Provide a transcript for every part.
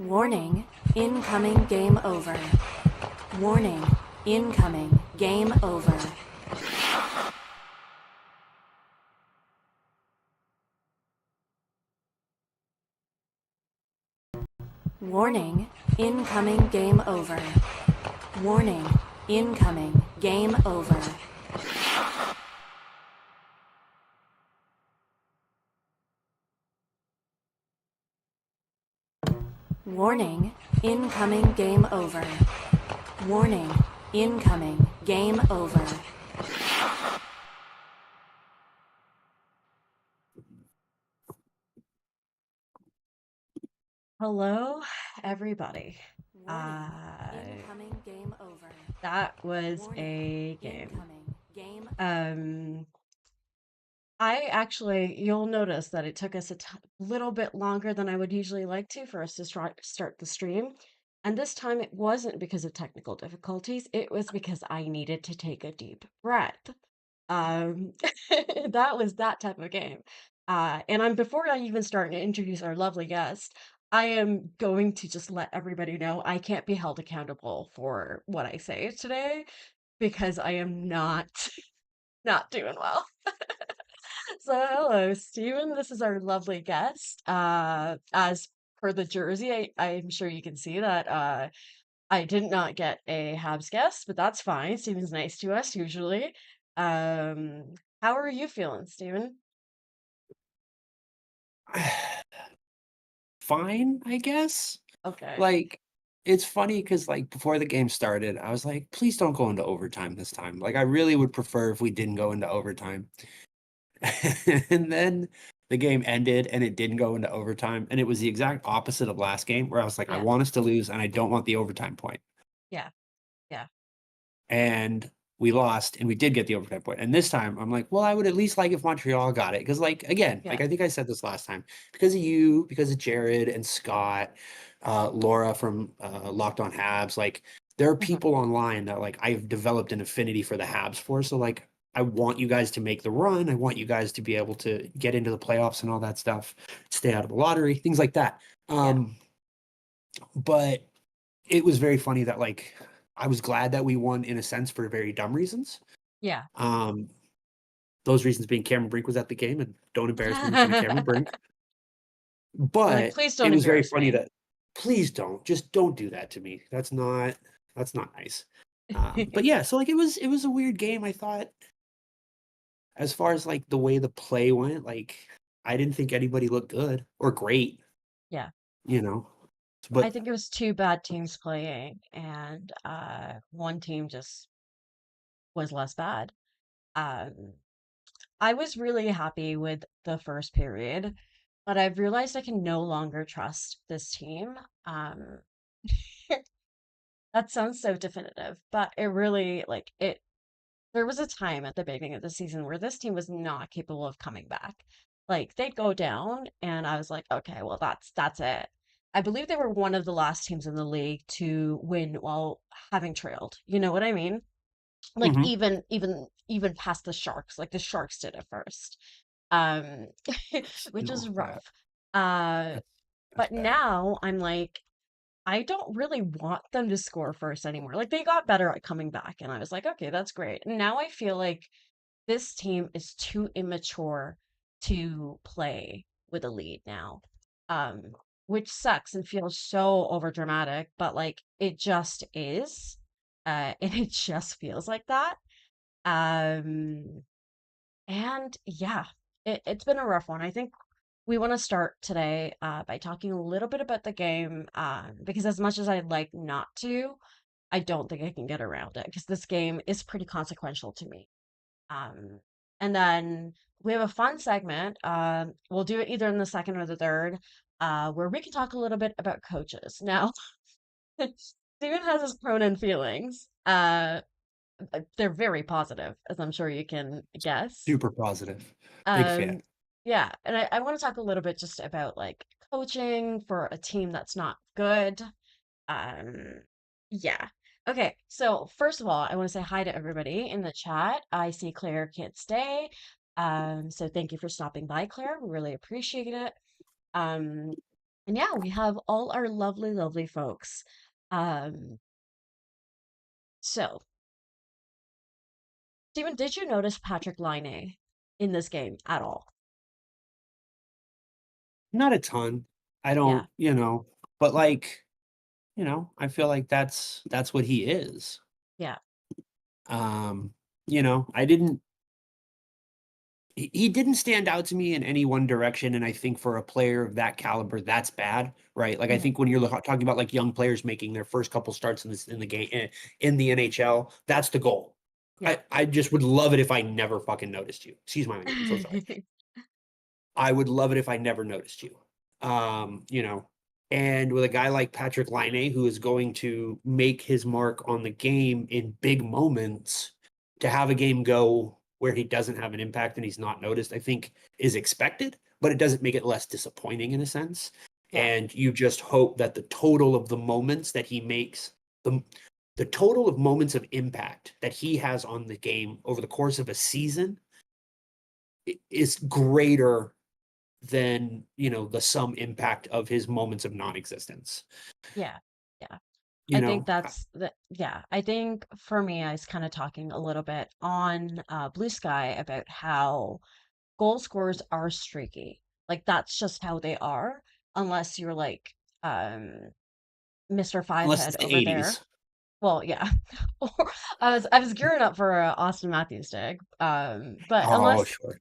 Warning, incoming game over. Warning, incoming game over. Warning, incoming game over. Warning, incoming game over. Warning, incoming game over. Warning, incoming game over. Hello, everybody. Warning, Uh, incoming game over. that was Warning, a game. incoming game. Um, I actually, you'll notice that it took us a little bit longer than I would usually like to for us to start the stream. And this time it wasn't because of technical difficulties, it was because I needed to take a deep breath. Um, that was that type of game. And before I even start to introduce our lovely guest, I am going to just let everybody know I can't be held accountable for what I say today because I am not not doing well. So hello, Stephen. This is our lovely guest. As per the jersey, I'm sure you can see that I did not get a Habs guest, but that's fine. Stephen's nice to us usually. How are you feeling, Stephen? Fine, I guess. Okay. Like, it's funny because like before the game started, I was like, please don't go into overtime this time. Like, I really would prefer if we didn't go into overtime. And then the game ended and it didn't go into overtime. And it was the exact opposite of last game where I was like, I Yeah. want us to lose and I don't want the overtime point. Yeah. Yeah. And we lost and we did get the overtime point. And this time I'm like, well, I would at least like if Montreal got it. Because like again, Yeah. like I think I said this last time, because of you, because of Jared and Scott, Laura from Locked On Habs, like there are Mhm. people online that like I've developed an affinity for the Habs for. So like I want you guys to make the run. I want you guys to be able to get into the playoffs and all that stuff, stay out of the lottery, things like that. Yeah. But it was very funny that like I was glad that we won in a sense for very dumb reasons. Yeah. Um, those reasons being Cameron Brink was at the game, and don't embarrass me in front of Cameron Brink. Like, But please it don't was very embarrass funny me. that please just don't do that to me. That's not nice. But yeah, so like it was a weird game. I thought as far as like the way the play went, like I didn't think anybody looked good or great, Yeah. you know. I But think it was two bad teams playing, and one team just was less bad. Um, I was really happy with the first period, but I've realized I can no longer trust this team. Um, that sounds so definitive, but it really like it. There was a time at the beginning of the season where this team was not capable of coming back. Like they'd go down, and I was like, okay, well that's it. I believe they were one of the last teams in the league to win while having trailed. You know what I mean? Like mhm, even past the Sharks, like the Sharks did it first. Um, which is no, rough. Uh, that's that's but bad. now I'm like, I don't really want them to score first anymore. Like they got better at coming back, and I was like, okay, that's great. And now I feel like this team is too immature to play with a lead now. Um, which sucks and feels so overdramatic, but like it just is. And it just feels like that. Um, and yeah, it's been a rough one. I think we want to start today by talking a little bit about the game because as much as I'd like not to, I don't think I can get around it because this game is pretty consequential to me. Um, and then we have a fun segment. We'll do it either in the second or the third, where we can talk a little bit about coaches. Now, Steven has his pronoun feelings. They're very positive, as I'm sure you can guess. Super positive. Big fan. Um, yeah, and I want to talk a little bit just about like coaching for a team that's not good. Um, yeah. Okay, so first of all, I want to say hi to everybody in the chat. I see Claire can't stay. So thank you for stopping by, Claire. We really appreciate it. Um, And yeah, we have all our lovely, lovely folks. Um, so, Stephen, did you notice Patrik Laine in this game at all? Not a ton. I Yeah, don't, but like, I feel like that's what he is. yeah, Um, I didn't he didn't stand out to me in any one direction, and I think for a player of that caliber, that's bad, right? Like, I mhm, think when you're talking about, like, young players making their first couple starts in the game in the NHL, that's the goal. yeah. I just would love it if I never fucking noticed you. Excuse my language, I'm so sorry. I would love it if I never noticed you. And with a guy like Patrik Laine, who is going to make his mark on the game in big moments, to have a game go where he doesn't have an impact and he's not noticed, I think is expected, but it doesn't make it less disappointing in a sense. Yeah, And you just hope that the total of the moments that he makes, the the total of moments of impact that he has on the game over the course of a season is greater than, the sum impact of his moments of non-existence. yeah, yeah. I You think know? that's the yeah. I think for me, I was kind of talking a little bit on Blue Sky about how goal scorers are streaky. Like that's just how they are, unless you're like um Mr. Unless Fivehead it's the over there. 80s. Well, yeah. I was gearing up for Austin Matthews dig. But Oh, unless sure.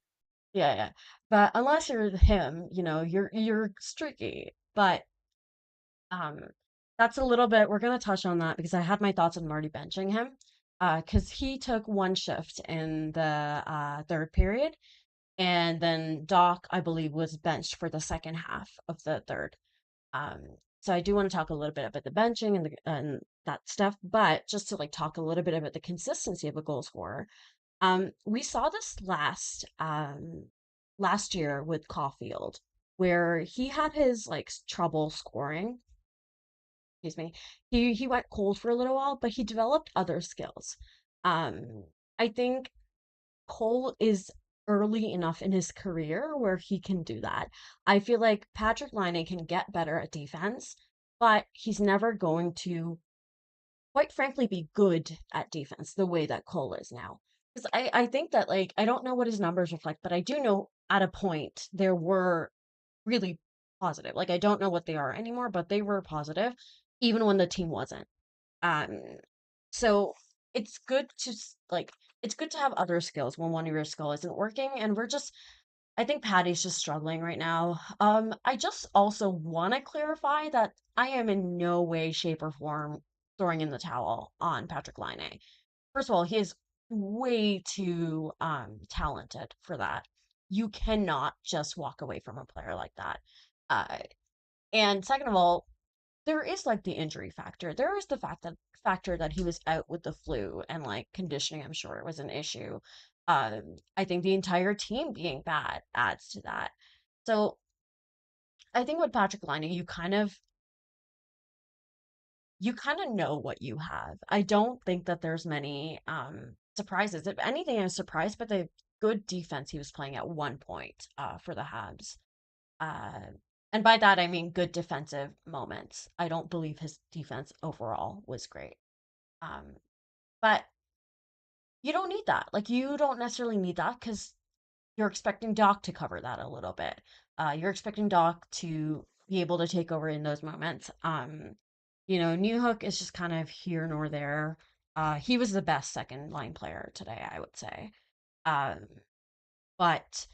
yeah, yeah. But unless you're him, you're streaky. But um that's a little bit we're gonna touch on that because I had my thoughts on Marty benching him. Because he took one shift in the third period, and then Doc, I believe, was benched for the second half of the third. Um, so I do want to talk a little bit about the benching and that stuff, but just to like talk a little bit about the consistency of a goal scorer. We saw this last year with Caulfield, where he had his like trouble scoring. Excuse me. He went cold for a little while, but he developed other skills. I think Cole is early enough in his career where he can do that. I feel like Patrik Laine can get better at defense, but he's never going to, quite frankly, be good at defense the way that Cole is now. Because I think that, like, I don't know what his numbers reflect, but I do know at a point there were really positive. Like, I don't know what they are anymore, but they were positive, even when the team wasn't. Um, so it's good to like it's good to have other skills when one of your skill isn't working. And I think Patty's just struggling right now. I just also want to clarify that I am in no way, shape, or form throwing in the towel on Patrik Laine. First of all, he is way too talented for that. You cannot just walk away from a player like that. Uh, and second of all, there is like the injury factor. There is the factor that he was out with the flu and like conditioning, I'm sure it was an issue. I think the entire team being bad adds to that. So I think with Patrik Laine, you kind of know what you have. I don't think that there's many surprises. If anything, I was surprised by the good defense he was playing at one point for the Habs. Uh, and by that, I mean good defensive moments. I don't believe his defense overall was great. Um, but you don't need that. Like, you don't necessarily need that because you're expecting Doc to cover that a little bit. You're expecting Doc to be able to take over in those moments. New Hook is just kind of here nor there. He was the best second line player today, I would say. Um, but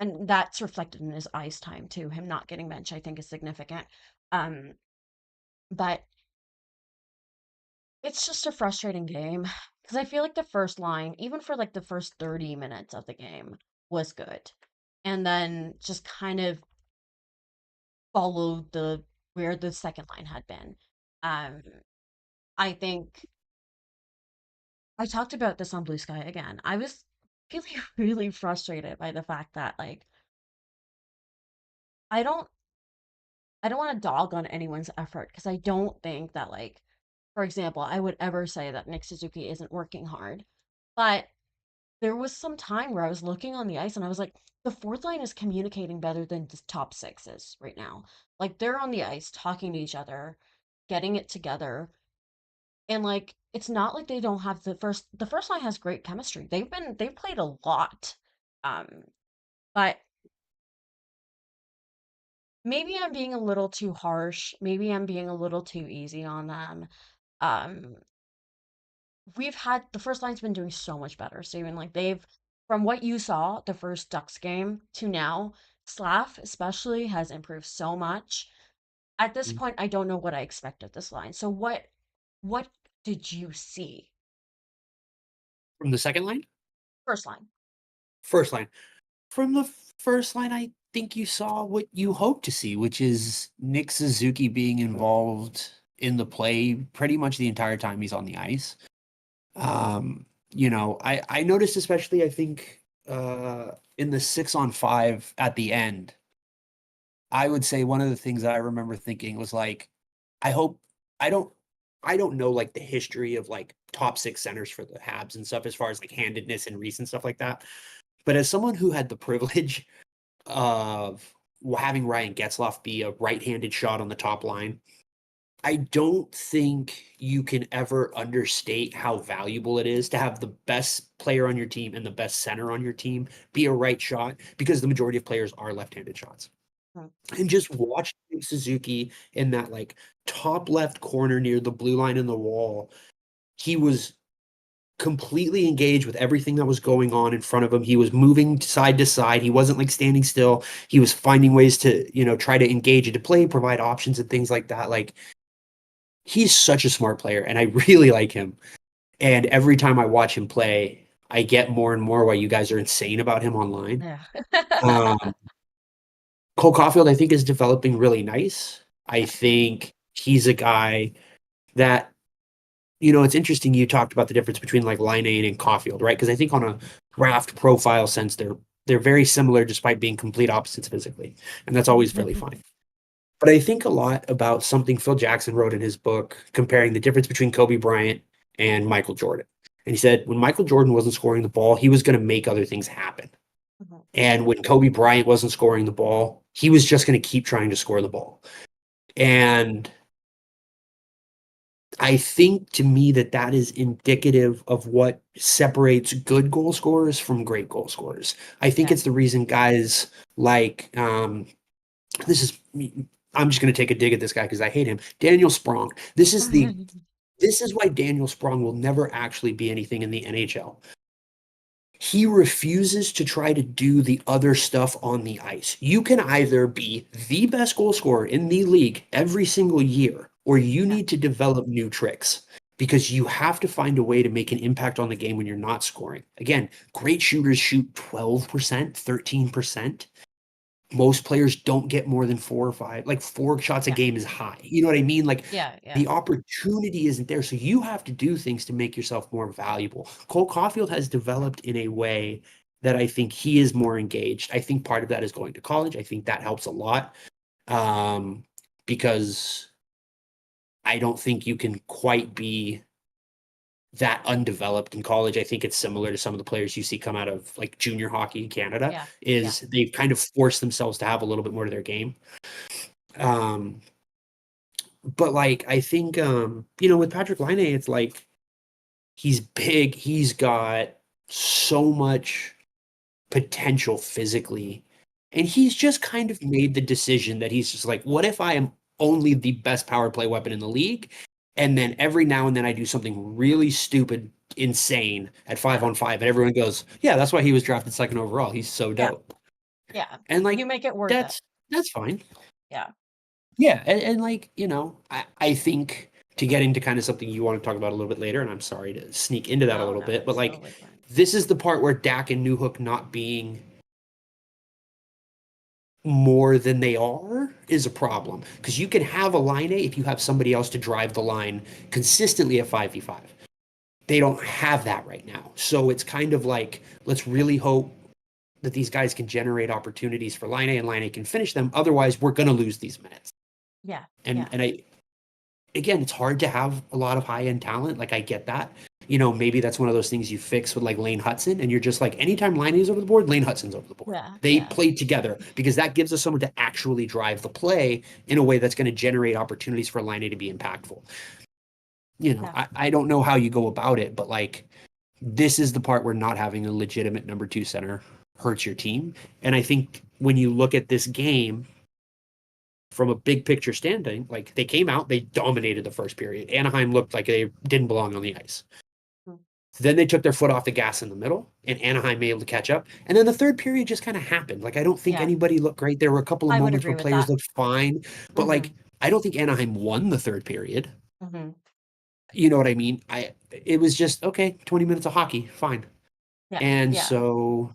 and that's reflected in his ice time too. Him not getting benched, I think, is significant. Um, but it's just a frustrating game because I feel like the first line, even for like the first 30 minutes of the game, was good. And then just kind of followed the where the second line had been. Um, I think I talked about this on Blue Sky again. I was really, really frustrated by the fact that like I don't I don't want to dog on anyone's effort because I don't think that like, for example, I would ever say that Nick Suzuki isn't working hard. But there was some time where I was looking on the ice and I was like, the fourth line is communicating better than the top six is right now. Like they're on the ice talking to each other, getting it together. And like it's not like they don't have the first line has great chemistry. They've played a lot. Um, but maybe I'm being a little too harsh. Maybe I'm being a little too easy on them. Um, we've had the first line's been doing so much better, Steven. Like they've, from what you saw, the first Ducks game to now, Slav especially has improved so much. At this Mm. point, I don't know what I expect of this line. So what did you see? From the second line? First line. First line. From the first line, I think you saw what you hoped to see, which is Nick Suzuki being involved in the play pretty much the entire time he's on the ice. I noticed especially I think in the 6-on-5 at the end, I would say one of the things that I remember thinking was like, I hope I don't I don't know like the history of like top six centers for the Habs and stuff as far as like handedness and reach and stuff like that. But as someone who had the privilege of having Ryan Getzlaf be a right-handed shot on the top line, I don't think you can ever understate how valuable it is to have the best player on your team and the best center on your team be a right shot because the majority of players are left-handed shots. Hmm. And just watching Suzuki in that like top left corner near the blue line in the wall, he was completely engaged with everything that was going on in front of him. He was moving side to side. He wasn't like standing still. He was finding ways to, try to engage into play, provide options and things like that. Like he's such a smart player and I really like him. And every time I watch him play, I get more and more why you guys are insane about him online. Yeah. Um, Cole Caulfield, I think, is developing really nice. I think he's a guy that, it's interesting you talked about the difference between like Laine and Caulfield, right? Because I think on a draft profile sense, they're very similar despite being complete opposites physically. And that's always really fine. But I think a lot about something Phil Jackson wrote in his book comparing the difference between Kobe Bryant and Michael Jordan. And he said when Michael Jordan wasn't scoring the ball, he was going to make other things happen. Mhm. And when Kobe Bryant wasn't scoring the ball, he was just going to keep trying to score the ball. And I think to me that is indicative of what separates good goal scorers from great goal scorers. I think Yeah. it's the reason guys like this is I'm just going to take a dig at this guy because I hate him. Daniel Sprong. This is why Daniel Sprong will never actually be anything in the NHL. He refuses to try to do the other stuff on the ice. You can either be the best goal scorer in the league every single year, or you Yeah. need to develop new tricks because you have to find a way to make an impact on the game when you're not scoring. Again, great shooters shoot 12%, 13%. Most players don't get more than 4 or 5. Like 4 shots a Yeah. game is high. You know what I mean? Like Yeah. Yeah. the opportunity isn't there. So you have to do things to make yourself more valuable. Cole Caulfield has developed in a way that I think he is more engaged. I think part of that is going to college. I think that helps a lot. Because I don't think you can quite be that undeveloped in college. I think it's similar to some of the players you see come out of like junior hockey in Canada, Yeah. Yeah. is they've kind of forced themselves to have a little bit more to their game. But like I think with Patrik Laine, it's like he's big, he's got so much potential physically, and he's just kind of made the decision that he's just like, what if I am only the best power play weapon in the league? And then every now and then I do something really stupid, insane at 5-on-5, and everyone goes, yeah, that's why he was drafted second overall. He's so Yeah. dope. Yeah. And You like make it worth it. that's fine. Yeah. Yeah, and like, I think to get into kind of something you want to talk about a little bit later, and I'm sorry to sneak into that a No, little no, bit, but it's like totally fine. this is the part where Dak and Newhook not being more than they are is a problem. Because you can have a line A if you have somebody else to drive the line consistently at 5v5. They don't have that right now. So it's kind of like, let's really hope that these guys can generate opportunities for line A and line A can finish them. Otherwise, we're going to lose these minutes. Yeah. And Yeah. and I again, it's hard to have a lot of high end talent. Like I get that. maybe that's one of those things you fix with like Lane Hutson, and you're just like, anytime Laine is over the board, Lane Hutson's over the board. Yeah, They yeah. play together because that gives us someone to actually drive the play in a way that's going to generate opportunities for Laine to be impactful. Yeah. I don't know how you go about it, but like, this is the part where not having a legitimate number 2 center hurts your team. And I think when you look at this game from a big picture standing, like, they came out, they dominated the first period. Anaheim looked like they didn't belong on the ice. Hmm. Then they took their foot off the gas in the middle, and Anaheim able to catch up. And then the third period just kind of happened. Like, I don't think Yeah. anybody looked great. There were a couple of I would moments agree where with players that. looked fine, but like, I don't think Anaheim won the third period. Mhm. You know what I mean? It was just, okay, 20 minutes of hockey, fine. Yeah, And yeah. so,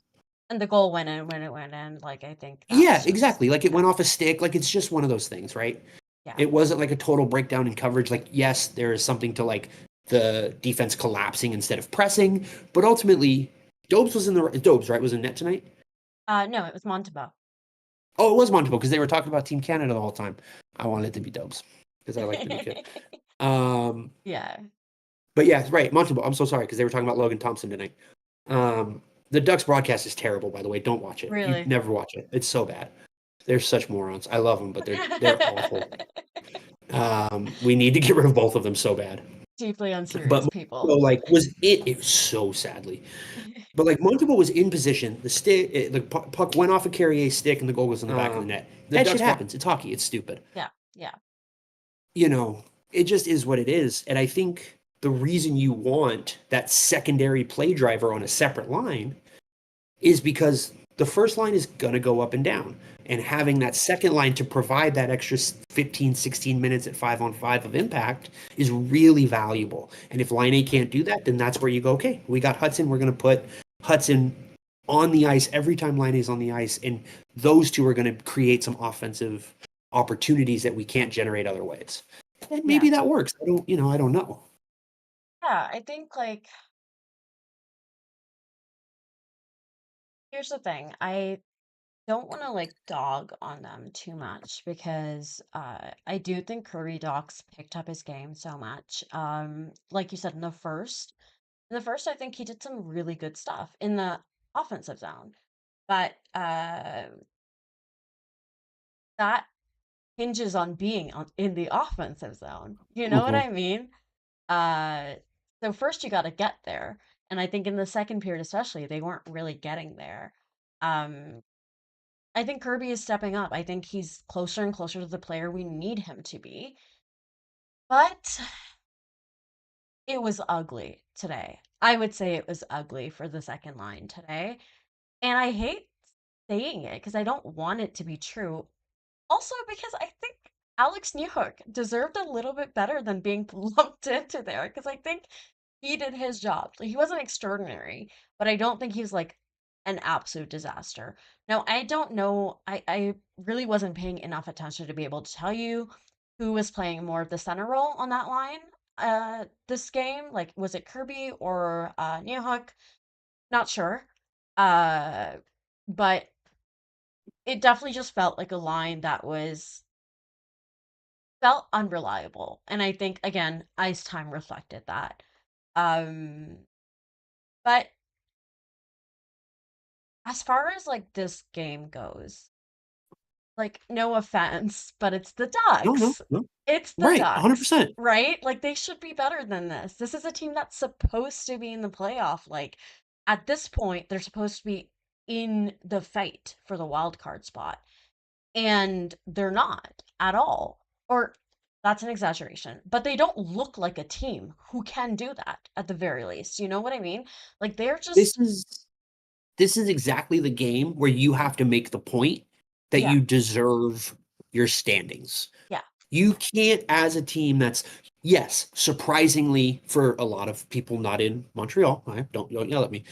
And the goal went in when it went in. Like, I think yeah, that's just exactly. Like, it yeah, went off a stick. Like, it's just one of those things, right? yeah. It wasn't like a total breakdown in coverage. Like, yes, there is something to like the defense collapsing instead of pressing, but ultimately, Dobes, right, was in net tonight. No, it was Montreal. Oh, it was Montreal because they were talking about Team Canada the whole time. I wanted it to be Dobes because I like the new kid. Yeah. But yeah, right, Montreal. I'm so sorry because they were talking about Logan Thompson tonight. The Ducks broadcast is terrible, by the way. Don't watch it. You Really? never watch it. It's so bad. They're such morons. I love them, but they're awful. We need to get rid of both of them so bad. Deeply unserious But people. like, it was so sadly. But like, Montreal was in position. The puck went off of Carrier's stick, and the goal goes in the back of the net. That shit happens. It's hockey. It's stupid. Yeah, yeah. It just is what it is. And I think the reason you want that secondary play driver on a separate line is because the first line is going to go up and down. And having that second line to provide that extra 15, 16 minutes at 5-on-5 of impact is really valuable. And if line A can't do that, then that's where you go, okay, we got Hutson. We're going to put Hutson on the ice every time line A is on the ice. And those two are going to create some offensive opportunities that we can't generate other ways. And maybe that works. I don't know. Yeah, I think like here's the thing. I don't want to like dog on them too much because I do think Kirby Dach's picked up his game so much. Like you said in the first I think he did some really good stuff in the offensive zone. But that hinges on being in the offensive zone. You know what Mhm. I mean? Uh, so first you got to get there, and I think in the second period especially, they weren't really getting there. Um, I think Kirby is stepping up. I think he's closer and closer to the player we need him to be. But it was ugly today. I would say it was ugly for the second line today. And I hate saying it because I don't want it to be true. Also, because I think Alex Newhook deserved a little bit better than being lumped into there because I think he did his job. Like, he wasn't extraordinary, but I don't think he's like an absolute disaster. Now, I don't know. I really wasn't paying enough attention to be able to tell you who was playing more of the center role on that line this game. Like, was it Kirby or Newhook? Not sure. Uh, but it definitely just felt like a line that felt unreliable. And I think again, ice time reflected that. Um but as far as like this game goes, like no offense, but it's the No, no, Ducks. no. It's the Right, Ducks, 100%. right? Like they should be better than this. This is a team that's supposed to be in the playoff. Like at this point, they're supposed to be in the fight for the wild card spot. And they're not at all. Or that's an exaggeration, but they don't look like a team who can do that at the very least. You know what I mean? Like they're This just is this is exactly the game where you have to make the point that yeah, you deserve your standings. yeah, You can't, as a team that's, yes, surprisingly for a lot of people not in Montreal, don't yell at me.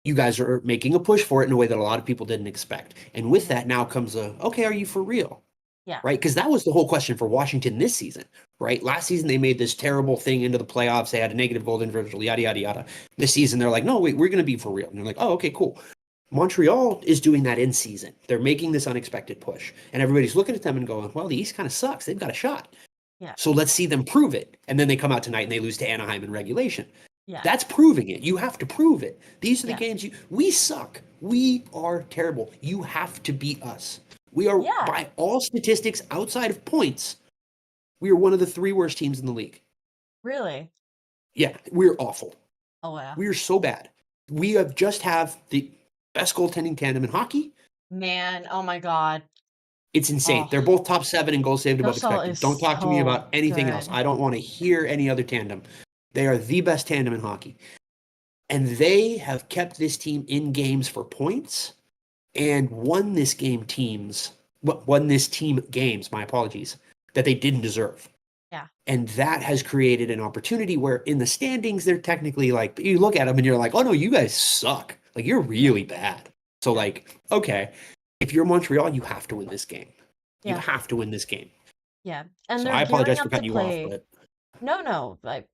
You guys are making a push for it in a way that a lot of people didn't expect. And with mhm, that now comes okay, are you for real? yeah, Right? Because that was the whole question for Washington this season, right? Last season they made this terrible thing into the playoffs. They had a negative goal differential, yada yada yada. This season they're like, no, wait, we're going to be for real. And they're like, oh, okay, cool. Montreal is doing that in season. They're making this unexpected push, and everybody's looking at them and going, well, the East kind of sucks. They've got a shot. yeah, So let's see them prove it. And then they come out tonight and they lose to Anaheim in regulation. Yeah. That's proving it. You have to prove it. These are the Yeah. games we suck. We are terrible. You have to beat us. We are, Yeah. by all statistics outside of points, we are one of the three worst teams in the league. Really? Yeah, we're awful. Oh yeah. We are so bad. We have the best goaltending tandem in hockey. Man, oh my God. It's insane. Oh, They're both top 7 in goals saved above Social expected. is Don't talk to me so about anything else. good. I don't want to hear any other tandem. They are the best tandem in hockey. And they have kept this team in games for points and won this team games, my apologies, that they didn't deserve. Yeah. And that has created an opportunity where in the standings, they're technically like, you look at them and you're like, oh no, you guys suck. Like, you're Yeah. really bad. So, Yeah. like, okay, if you're Montreal, you have to win this game. You Yeah. have to win this game. Yeah. And So they're I gearing apologize for up to cutting you off, play. but No, no, I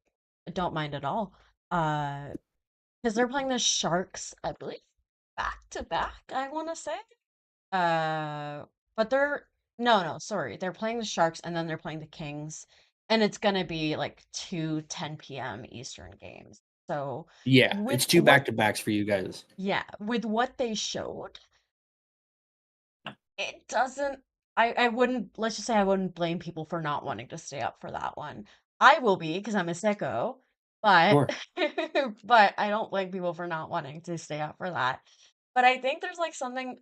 don't mind at all. Uh, because they're playing the Sharks, I believe, back to back, I want to say. Uh, but they're no, no, sorry. They're playing the Sharks and then they're playing the Kings, and it's gonna be like 2 10 p.m. Eastern games. So yeah, with it's two what, back-to-backs for you guys. yeah, with what they showed, it doesn't. I wouldn't. Let's just say I wouldn't blame people for not wanting to stay up for that one. I will be because I'm a sicko, but Sure. but I don't blame people for not wanting to stay up for that. But I think there's like something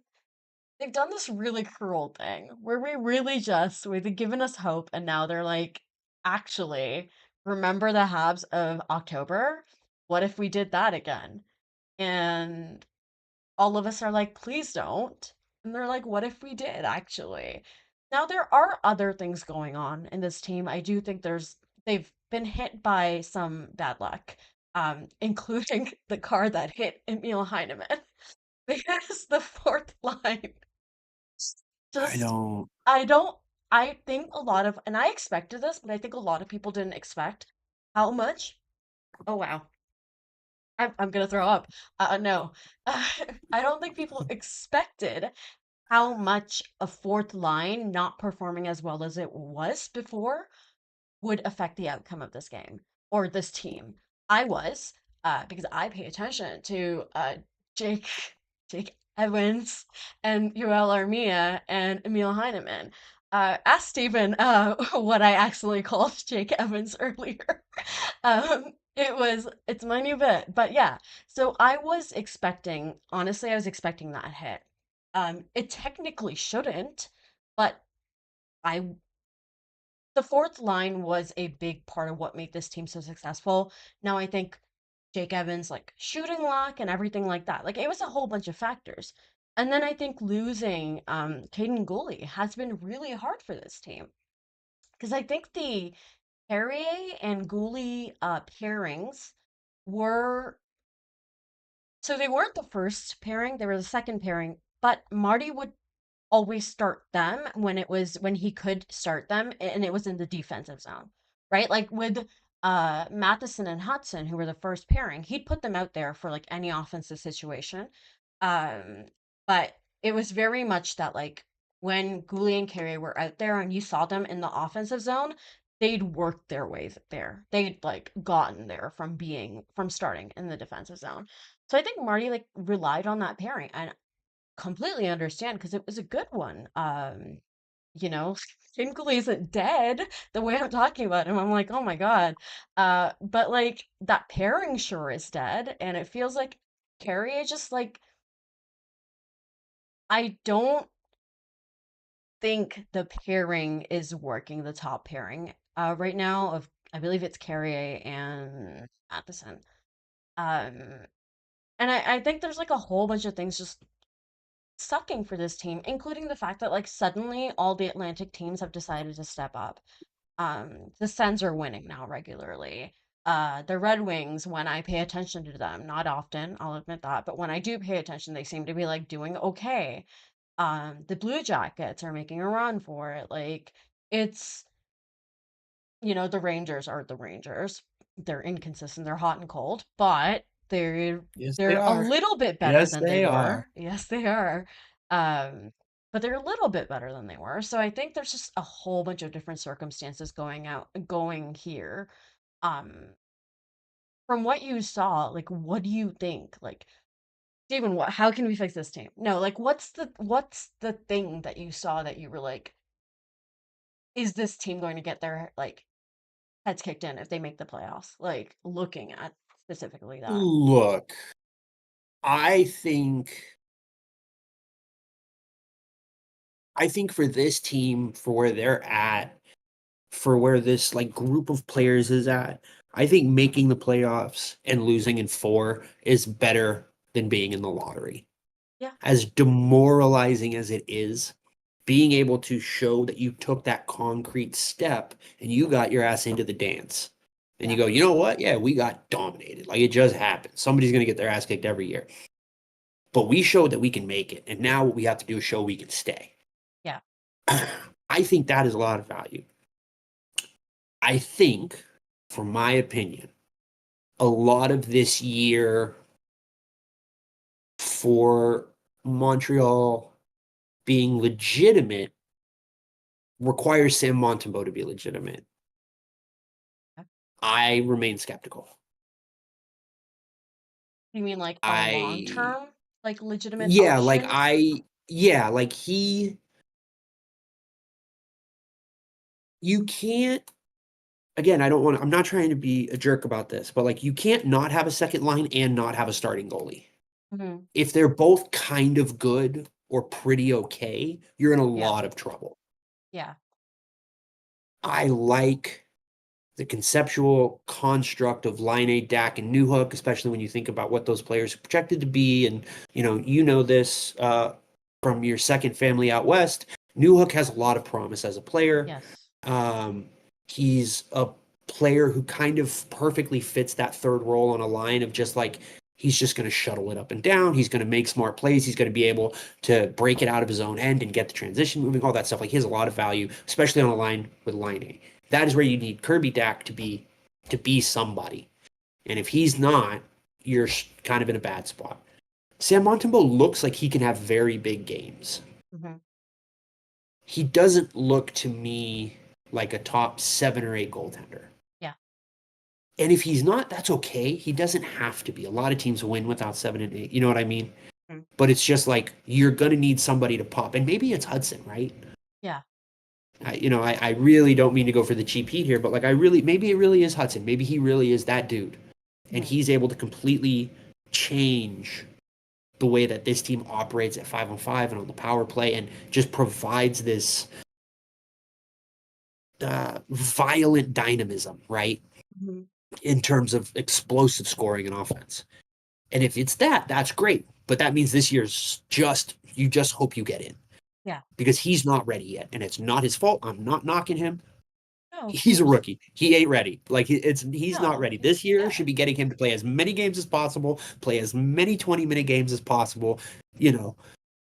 they've done this really cruel thing where we really just they've given us hope and now they're like, actually, remember the Habs of October? What if we did that again? And all of us are like, please don't. And they're like, what if we did actually? Now there are other things going on in this team. I do think they've been hit by some bad luck, including the car that hit Emil Heineman because the fourth line I just don't I don't I think a lot of and I expected this, but I think a lot of people didn't expect how much. Oh wow. I'm gonna throw up. No. I don't think people expected how much a fourth line not performing as well as it was before would affect the outcome of this game or this team. I was, because I pay attention to Jake Jake Evans and Yoel Armia and Emil Heineman. Ask Stephen what I accidentally called Jake Evans earlier. It's my new bit, but yeah. So I was expecting, honestly, I was expecting that hit. It technically shouldn't, but I the fourth line was a big part of what made this team so successful. Now I think Jake Evans, like shooting luck and everything like that. Like it was a whole bunch of factors. And then I think losing Caden Gooley has been really hard for this team. Because I think the Perrier and Gooley pairings were so they weren't the first pairing, they were the second pairing, but Marty would always start them when he could start them and it was in the defensive zone, right? Like with Matheson and Hutson, who were the first pairing, he'd put them out there for like any offensive situation. Um, but it was very much that like when Goulet and Carey were out there and you saw them in the offensive zone, they'd worked their ways there. They'd like gotten there from starting in the defensive zone. So I think Marty like relied on that pairing and completely understand because it was a good one. You know, Kinkley isn't dead the way I'm talking about him. I'm like, oh my God. But like that pairing sure is dead, and it feels like Carrie is just like I don't think the pairing is working, the top pairing right now of I believe it's Carrier and Matheson. Um, and I think there's like a whole bunch of things just sucking for this team, including the fact that like suddenly all the Atlantic teams have decided to step up. The Sens are winning now regularly. The Red Wings, when I pay attention to them, not often, I'll admit that, but when I do pay attention, they seem to be like doing okay. The Blue Jackets are making a run for it. Like it's the Rangers are the Rangers. They're inconsistent, they're hot and cold, but they're Yes, they they're a are. little bit better Yes, than they they were. are. Yes, they are. Um, but they're a little bit better than they were. So I think there's just a whole bunch of different circumstances going here. Um, from what you saw, like, what do you think? Like, Steven, how can we fix this team? No, like, what's the thing that you saw that you were like, is this team going to get their like heads kicked in if they make the playoffs? Like, looking at specifically that. Look, I think I think for this team, for where they're at, for where this like group of players is at, I think making the playoffs and losing in four is better than being in the lottery. Yeah. As demoralizing as it is, being able to show that you took that concrete step and you got your ass into the dance. And you Yeah. go, you know what? Yeah, we got dominated. Like it just happened. Somebody's going to get their ass kicked every year. But we showed that we can make it. And now what we have to do is show we can stay. Yeah. I think that is a lot of value. I think, for my opinion, a lot of this year for Montreal being legitimate requires Sam Montembeault to be legitimate. Okay. I remain skeptical. You mean like a long I term, like legitimate yeah, option? like you can't again, I'm not trying to be a jerk about this, but like you can't not have a second line and not have a starting goalie. Hmm. If they're both kind of good or pretty okay, you're in a Yeah. lot of trouble. Yeah. I like the conceptual construct of Laine, Dach, and Newhook, especially when you think about what those players are projected to be. And you know this from your second family out west. Newhook has a lot of promise as a player. Yes. Um, he's a player who kind of perfectly fits that third role on a line of just like he's just going to shuttle it up and down. He's going to make smart plays. He's going to be able to break it out of his own end and get the transition moving, all that stuff. Like he has a lot of value, especially on a line with Laine. That is where you need Kirby Dach to be somebody. And if he's not, you're kind of in a bad spot. Sam Montembeault looks like he can have very big games. Hmm. He doesn't look to me like a top 7 or 8 goaltender. Yeah. And if he's not, that's okay. He doesn't have to be. A lot of teams win without 7 and 8. You know what I mean? Mhm. But it's just like you're gonna need somebody to pop, and maybe it's Hutson, right? Yeah. I really don't mean to go for the cheap heat here, but like maybe it really is Hutson. Maybe he really is that dude, and Mhm. he's able to completely change the way that this team operates at 5-on-5 and on the power play, and just provides this violent dynamism, right? Mhm. In terms of explosive scoring and offense. And if it's that, that's great. But that means this year's you just hope you get in Yeah. because he's not ready yet. And it's not his fault. I'm not knocking him. No, of He's a course. rookie. He ain't ready. Like he's not No. ready. This year Yeah. should be getting him to play as many games as possible, play as many 20-minute games as possible. You know,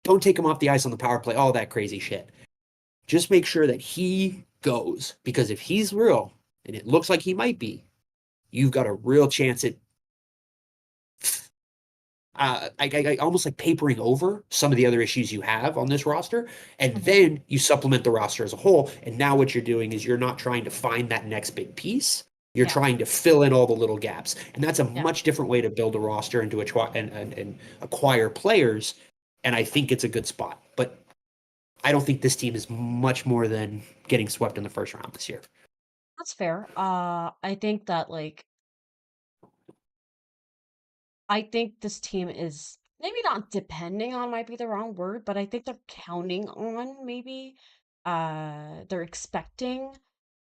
don't take him off the ice on the power play, all that crazy shit. Just make sure that he goes because if he's real, and it looks like he might be, you've got a real chance at I almost like papering over some of the other issues you have on this roster, and Mhm. then you supplement the roster as a whole. And now what you're doing is you're not trying to find that next big piece. You're Yeah. trying to fill in all the little gaps, and that's a Yeah. much different way to build a roster and to and acquire players. And I think it's a good spot, but I don't think this team is much more than getting swept in the first round this year. That's fair. I think that like I think this team is maybe not depending on might be the wrong word, but I think they're counting on maybe they're expecting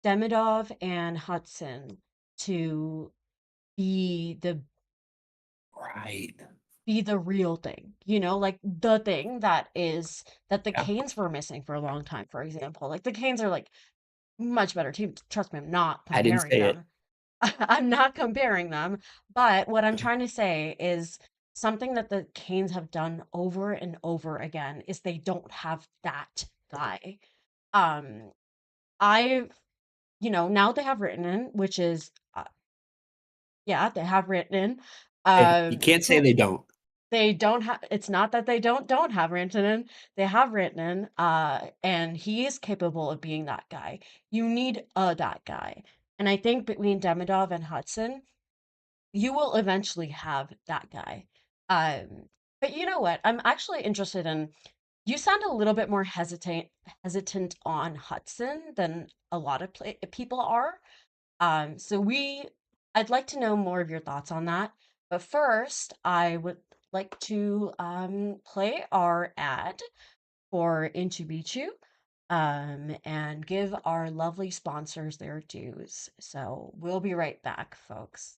Demidov and Hudson to be the Right. be the real thing, like the thing that the Yeah. Canes were missing for a long time, for example. Like the Canes are like much better team. Trust me, I'm not I didn't comparing say it. them. I'm not comparing them, but what I'm trying to say is something that the Canes have done over and over again is they don't have that guy. Um, I've, now they have written in, which is, yeah, they have written in. You can't say Who they don't. they don't have. It's not that they don't have written in. They have written in, and he is capable of being that guy. You need that guy, and I think between Demidov and Hudson. you will eventually have that guy. But you know what? I'm actually interested in, you sound a little bit more hesitant on Hudson than a lot of people are. So I'd like to know more of your thoughts on that. But first, I would like to play our ad for Inchoo Bijoux, and give our lovely sponsors their dues. So we'll be right back, folks.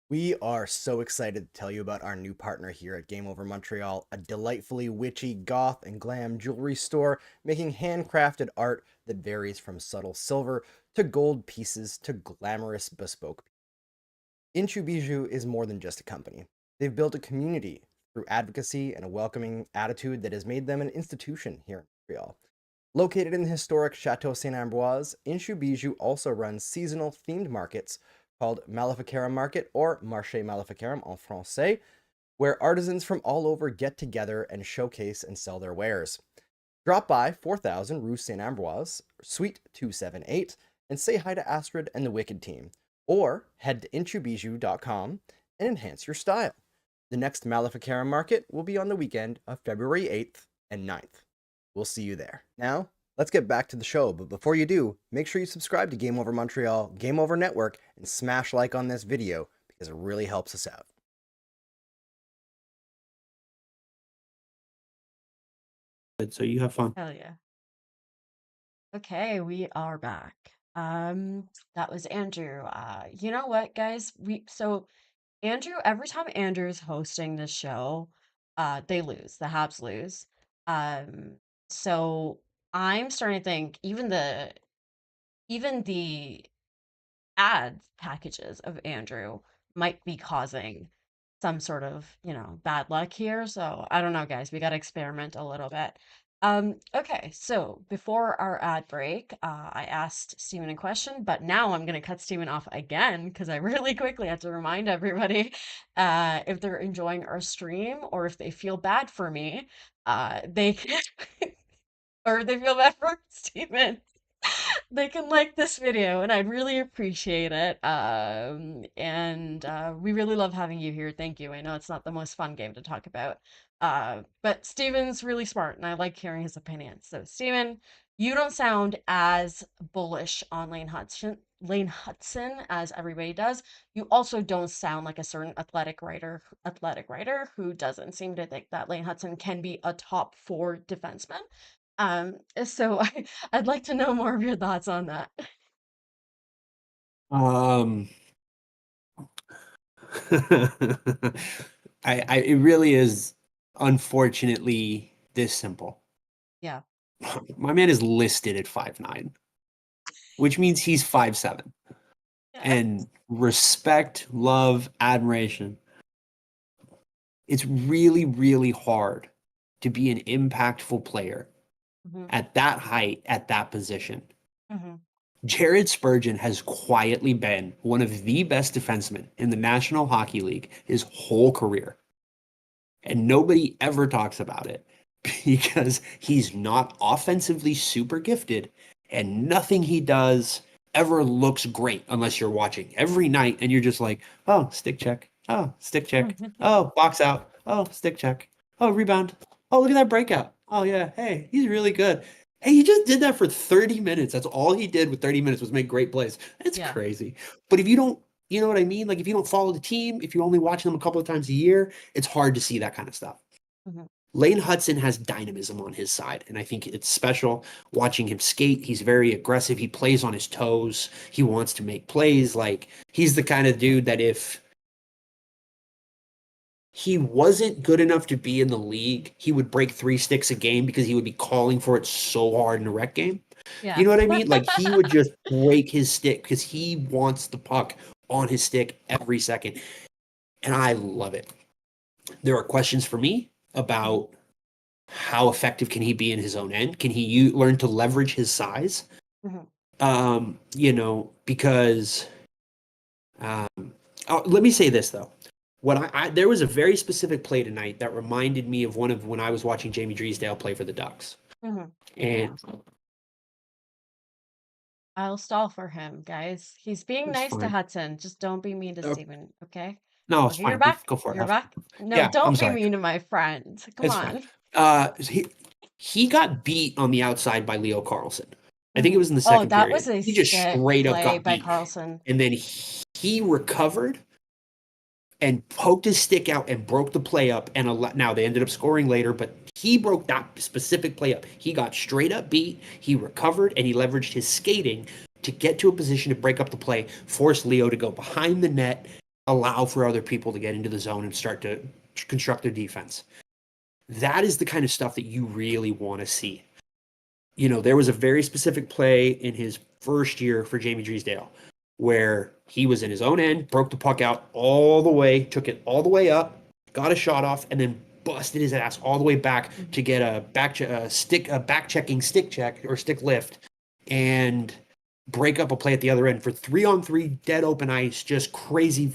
We are so excited to tell you about our new partner here at Game Over Montreal, a delightfully witchy goth and glam jewelry store making handcrafted art that varies from subtle silver to gold pieces to glamorous bespoke. Inchoo Bijoux is more than just a company. They've built a community through advocacy and a welcoming attitude that has made them an institution here in Montreal. Located in the historic Chateau Saint Ambroise, Inchoo Bijoux also runs seasonal themed markets called Maleficarum Market, or Marché Maleficarum en français, where artisans from all over get together and showcase and sell their wares. Drop by 4000 Rue Saint Ambroise, Suite 278, and say hi to Astrid and the Wicked team, or head to inchoobijou.com and enhance your style. The next Maleficarum Market will be on the weekend of February 8th and 9th. We'll see you there. Now, let's get back to the show, but before you do, make sure you subscribe to Game Over Montreal, Game Over Network, and smash like on this video because it really helps us out. So you have fun. Hell yeah. Okay, we are back. That was Andrew. You know what, guys? Andrew, every time Andrew's hosting this show, they lose. The Habs lose. Um, so I'm starting to think even the ad packages of Andrew might be causing some sort of, bad luck here. So I don't know, guys. We got to experiment a little bit. Okay, so before our ad break, I asked Steven a question, but now I'm gonna cut Steven off again because I really quickly have to remind everybody, if they're enjoying our stream or if they feel bad for me, they can, or they feel bad for Steven, they can like this video and I'd really appreciate it. And we really love having you here. Thank you. I know it's not the most fun game to talk about. But Steven's really smart and I like hearing his opinions. So Steven, you don't sound as bullish on Lane Hutson as everybody does. You also don't sound like a certain athletic writer who doesn't seem to think that Lane Hutson can be a top four defenseman. So I'd like to know more of your thoughts on that. Um, it really is unfortunately this simple. Yeah. My man is listed at 5'9", which means he's 5'7". Yeah. And respect, love, admiration. It's really, really hard to be an impactful player Mhm, at that height, at that position. mhm. Jared Spurgeon has quietly been one of the best defensemen in the National Hockey League his whole career. And nobody ever talks about it because he's not offensively super gifted and nothing he does ever looks great unless you're watching every night and you're just like, oh, stick check. Oh, stick check. Oh, box out. Oh, stick check. Oh, rebound. Oh, look at that breakout. Oh, yeah. Hey, he's really good. Hey, he just did that for 30 minutes. That's all he did with 30 minutes was make great plays. It's Yeah. crazy. But if you don't, you know what I mean? Like if you don't follow the team, if you're only watching them a couple of times a year, it's hard to see that kind of stuff. Mhm. Lane Hutson has dynamism on his side, and I think it's special watching him skate. He's very aggressive. He plays on his toes. He wants to make plays. Like he's the kind of dude that if he wasn't good enough to be in the league, he would break 3 sticks a game because he would be calling for it so hard in a rec game. Yeah. You know what I mean? Like he would just break his stick because he wants the puck on his stick every second. And I love it. There are questions for me about how effective can he be in his own end? Can he learn to leverage his size? Mhm. Because let me say this though. There was a very specific play tonight that reminded me of one of when I was watching Jamie Drysdale play for the Ducks. Mhm. And I'll stall for him, guys. He's being It's nice to fine. Hudson. Just don't be mean to Uh, Steven, okay? no, it's Okay, you're fine. back. Go for it. You're back. No, Yeah, I'm don't be sorry. mean to my friend. Come It's fine. on. He got beat on the outside by Leo Carlson. I think it Mhm. was in the Oh, second that was period. a He just sick straight up play got by beat. Carlson. And then he recovered and poked his stick out and broke the play up. And now they ended up scoring later, but he broke that specific play up. He got straight up beat. He recovered and he leveraged his skating to get to a position to break up the play, force Leo to go behind the net, allow for other people to get into the zone and start to construct their defense. That is the kind of stuff that you really want to see. There was a very specific play in his first year for Jamie Drysdale where he was in his own end, broke the puck out all the way, took it all the way up, got a shot off, and then busted his ass all the way back to get a back checking stick check or stick lift and break up a play at the other end for 3-on-3 dead open ice, just crazy,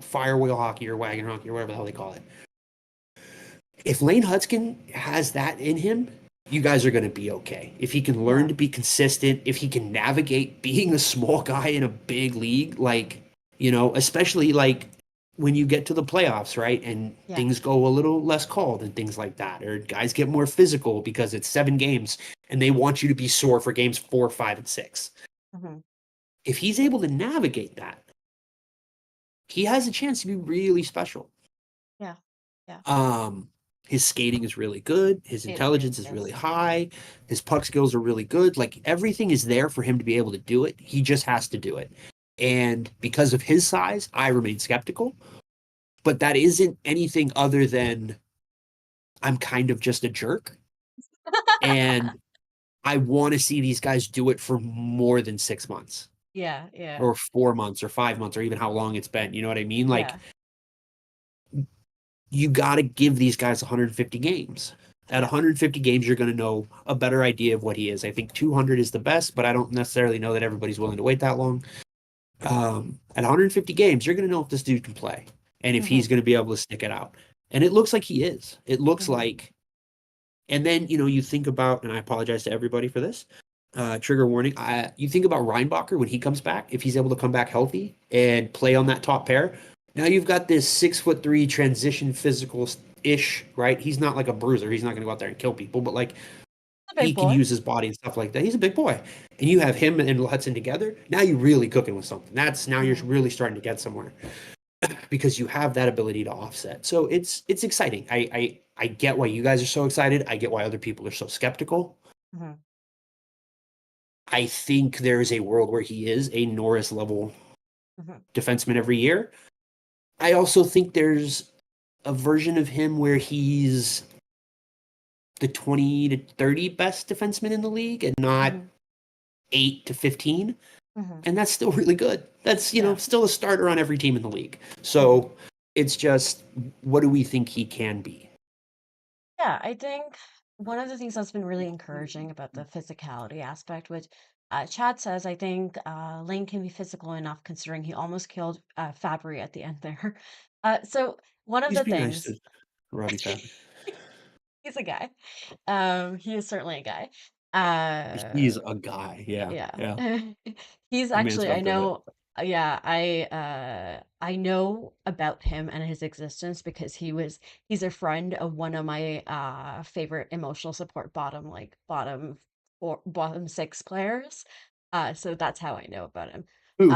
fire wheel hockey or wagon hockey or whatever the hell they call it. If Lane Hutson has that in him, you guys are going to be okay. If he can learn to be consistent, if he can navigate being a small guy in a big league, especially when you get to the playoffs, right? And things go a little less cold and things like that, or guys get more physical because it's 7 games and they want you to be sore for games 4, 5, and 6. Mm-hmm. If he's able to navigate that, he has a chance to be really special. Yeah. His skating is really good. His intelligence is really high. His puck skills are really good. Everything is there for him to be able to do it. He just has to do it. And because of his size, I remain skeptical. But that isn't anything other than I'm kind of just a jerk. And I want to see these guys do it for more than 6 months. Yeah. Or 4 months or 5 months or even how long it's been. You know what I mean? You got to give these guys 150 games. At 150 games, you're going to know a better idea of what he is. I think 200 is the best, but I don't necessarily know that everybody's willing to wait that long. At 150 games, you're going to know if this dude can play and if he's going to be able to stick it out. And it looks like he is. It looks like. And then, you think about, and I apologize to everybody for this, trigger warning. You think about Reinbacher when he comes back, if he's able to come back healthy and play on that top pair. Now you've got this 6'3" transition physical-ish, right? He's not like a bruiser. He's not going to go out there and kill people, but he can use his body and stuff like that. He's a big boy. And you have him and Hutson together. Now you're really cooking with something. Now you're really starting to get somewhere because you have that ability to offset. So it's exciting. I get why you guys are so excited. I get why other people are so skeptical. Mm-hmm. I think there is a world where he is a Norris level defenseman every year. I also think there's a version of him where he's the 20 to 30 best defenseman in the league and not 8 to 15. And that's still really good. That's, still a starter on every team in the league. So it's just, what do we think he can be? Yeah, I think one of the things that's been really encouraging about the physicality aspect, which Chad says, I think Lane can be physical enough considering he almost killed Fabry at the end there. So one of Please the be nice things, to Robbie Fabry. he's a guy. He is certainly a guy. He's a guy. Yeah. Yeah. Yeah. He's The man's actually, I got the know, yeah, I know about him and his existence because he's a friend of one of my favorite emotional support bottom 6 players. So that's how I know about him. Who?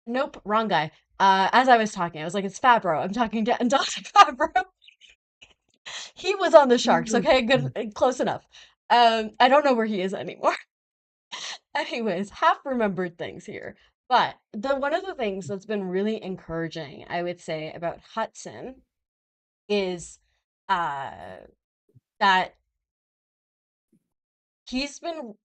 Nope, wrong guy. As I was talking, I was like, it's Fabro. I'm talking to Dr. Fabro. He was on the Sharks, okay? Good, close enough. I don't know where he is anymore. Anyways, half remembered things here. But one of the things that's been really encouraging, I would say, about Hutson is uh that he's been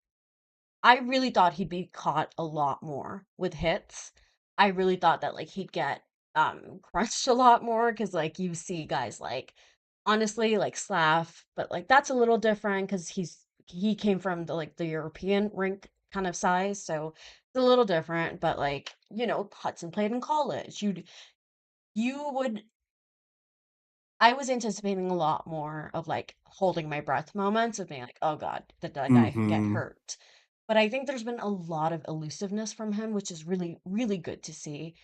I really thought he'd be caught a lot more with hits. I really thought that he'd get crunched a lot more because you see guys honestly Slav, but that's a little different because he came from the European rink kind of size, so it's a little different. But Hudson played in college. You would I was anticipating a lot more of holding my breath moments of being like, oh God, did that guy get hurt? but I think there's been a lot of elusiveness from him, which is really, really good to see.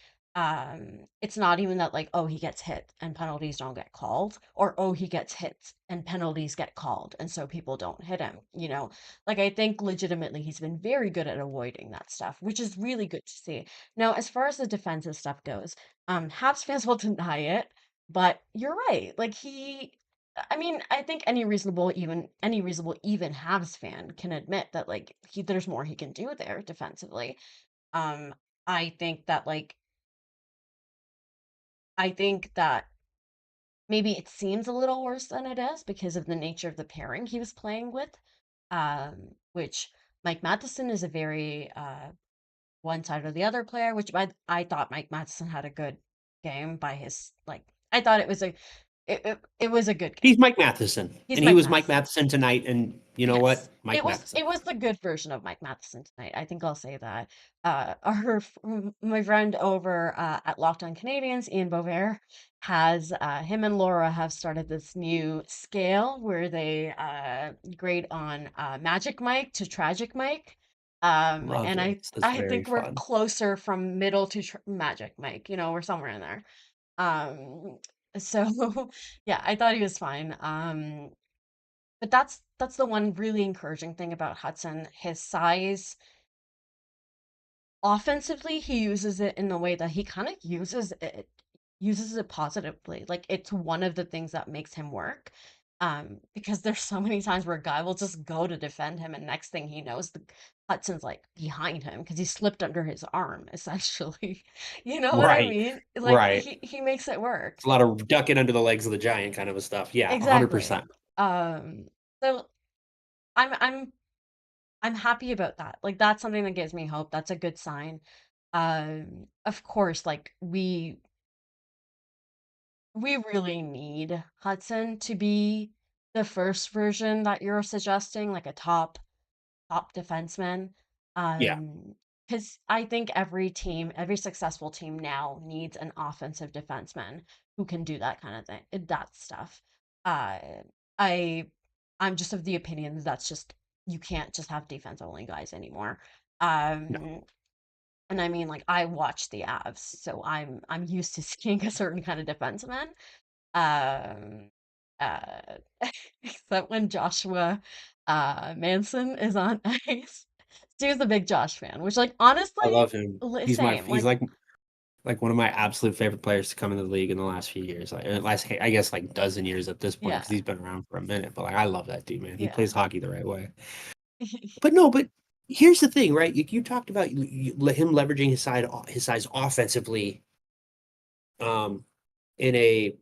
It's not even that like, oh, he gets hit and penalties don't get called, or oh, he gets hit and penalties get called, and so people don't hit him, you know? Like I think legitimately he's been very good at avoiding that stuff, which is really good to see. Now, as far as the defensive stuff goes, Habs fans will deny it, but you're right. Like I mean, I think any reasonable even Habs fan can admit that like there's more he can do there defensively. Um, I think that like I think that maybe it seems a little worse than it is because of the nature of the pairing he was playing with. Which Mike Matheson is a very one side or the other player, which I thought Mike Matheson had a good game by his like I thought it was a good game. He's Mike Matheson, He's and he Mike was Mike Matheson. Matheson tonight. And you know what? Yes, Mike Matheson. it was the good version of Mike Matheson tonight. I think I'll say that. My friend over at Locked On Canadians, Ian Bover, has him and Laura have started this new scale where they grade on Magic Mike to Tragic Mike. Love And this. That's I very think we're fun. closer from middle to Magic Mike. You know, we're somewhere in there. Um, so yeah, I thought he was fine. But that's the one really encouraging thing about Hutson. His size, offensively, he uses it in the way that he kind of uses it positively. Like it's one of the things that makes him work. Because there's so many times where a guy will just go to defend him, and next thing he knows, the Hudson's like behind him because he slipped under his arm, essentially. You know what I Right. mean? Like Right. he makes it work. It's a lot of ducking under the legs of the giant kind of a stuff. Yeah, Exactly. 100%. Um, so I'm I'm I'm happy about that. Like that's something that gives me hope. That's a good sign. Of course, like we really need Hudson to be the first version that you're suggesting, like a top defenseman. Yeah. Because I think every team, every successful team now needs an offensive defenseman who can do that kind of thing, that stuff. Uh, I I'm just of the opinion that that's just you can't just have defense only guys anymore. No. Um, and I mean, like I watch the Avs, so I'm used to seeing a certain kind of defenseman. Um, uh, except when Joshua Manson is on ice. Stu's a big Josh fan, which like I honestly, love him. same. He's Like like one of my absolute favorite players to come into the league in the last few years. Like I guess like dozen years at this point yeah, because he's been around for a minute. But like I love that dude, man. He yeah. plays hockey the right way. But no, but here's the thing, right? You talked about him leveraging his size offensively, um, in a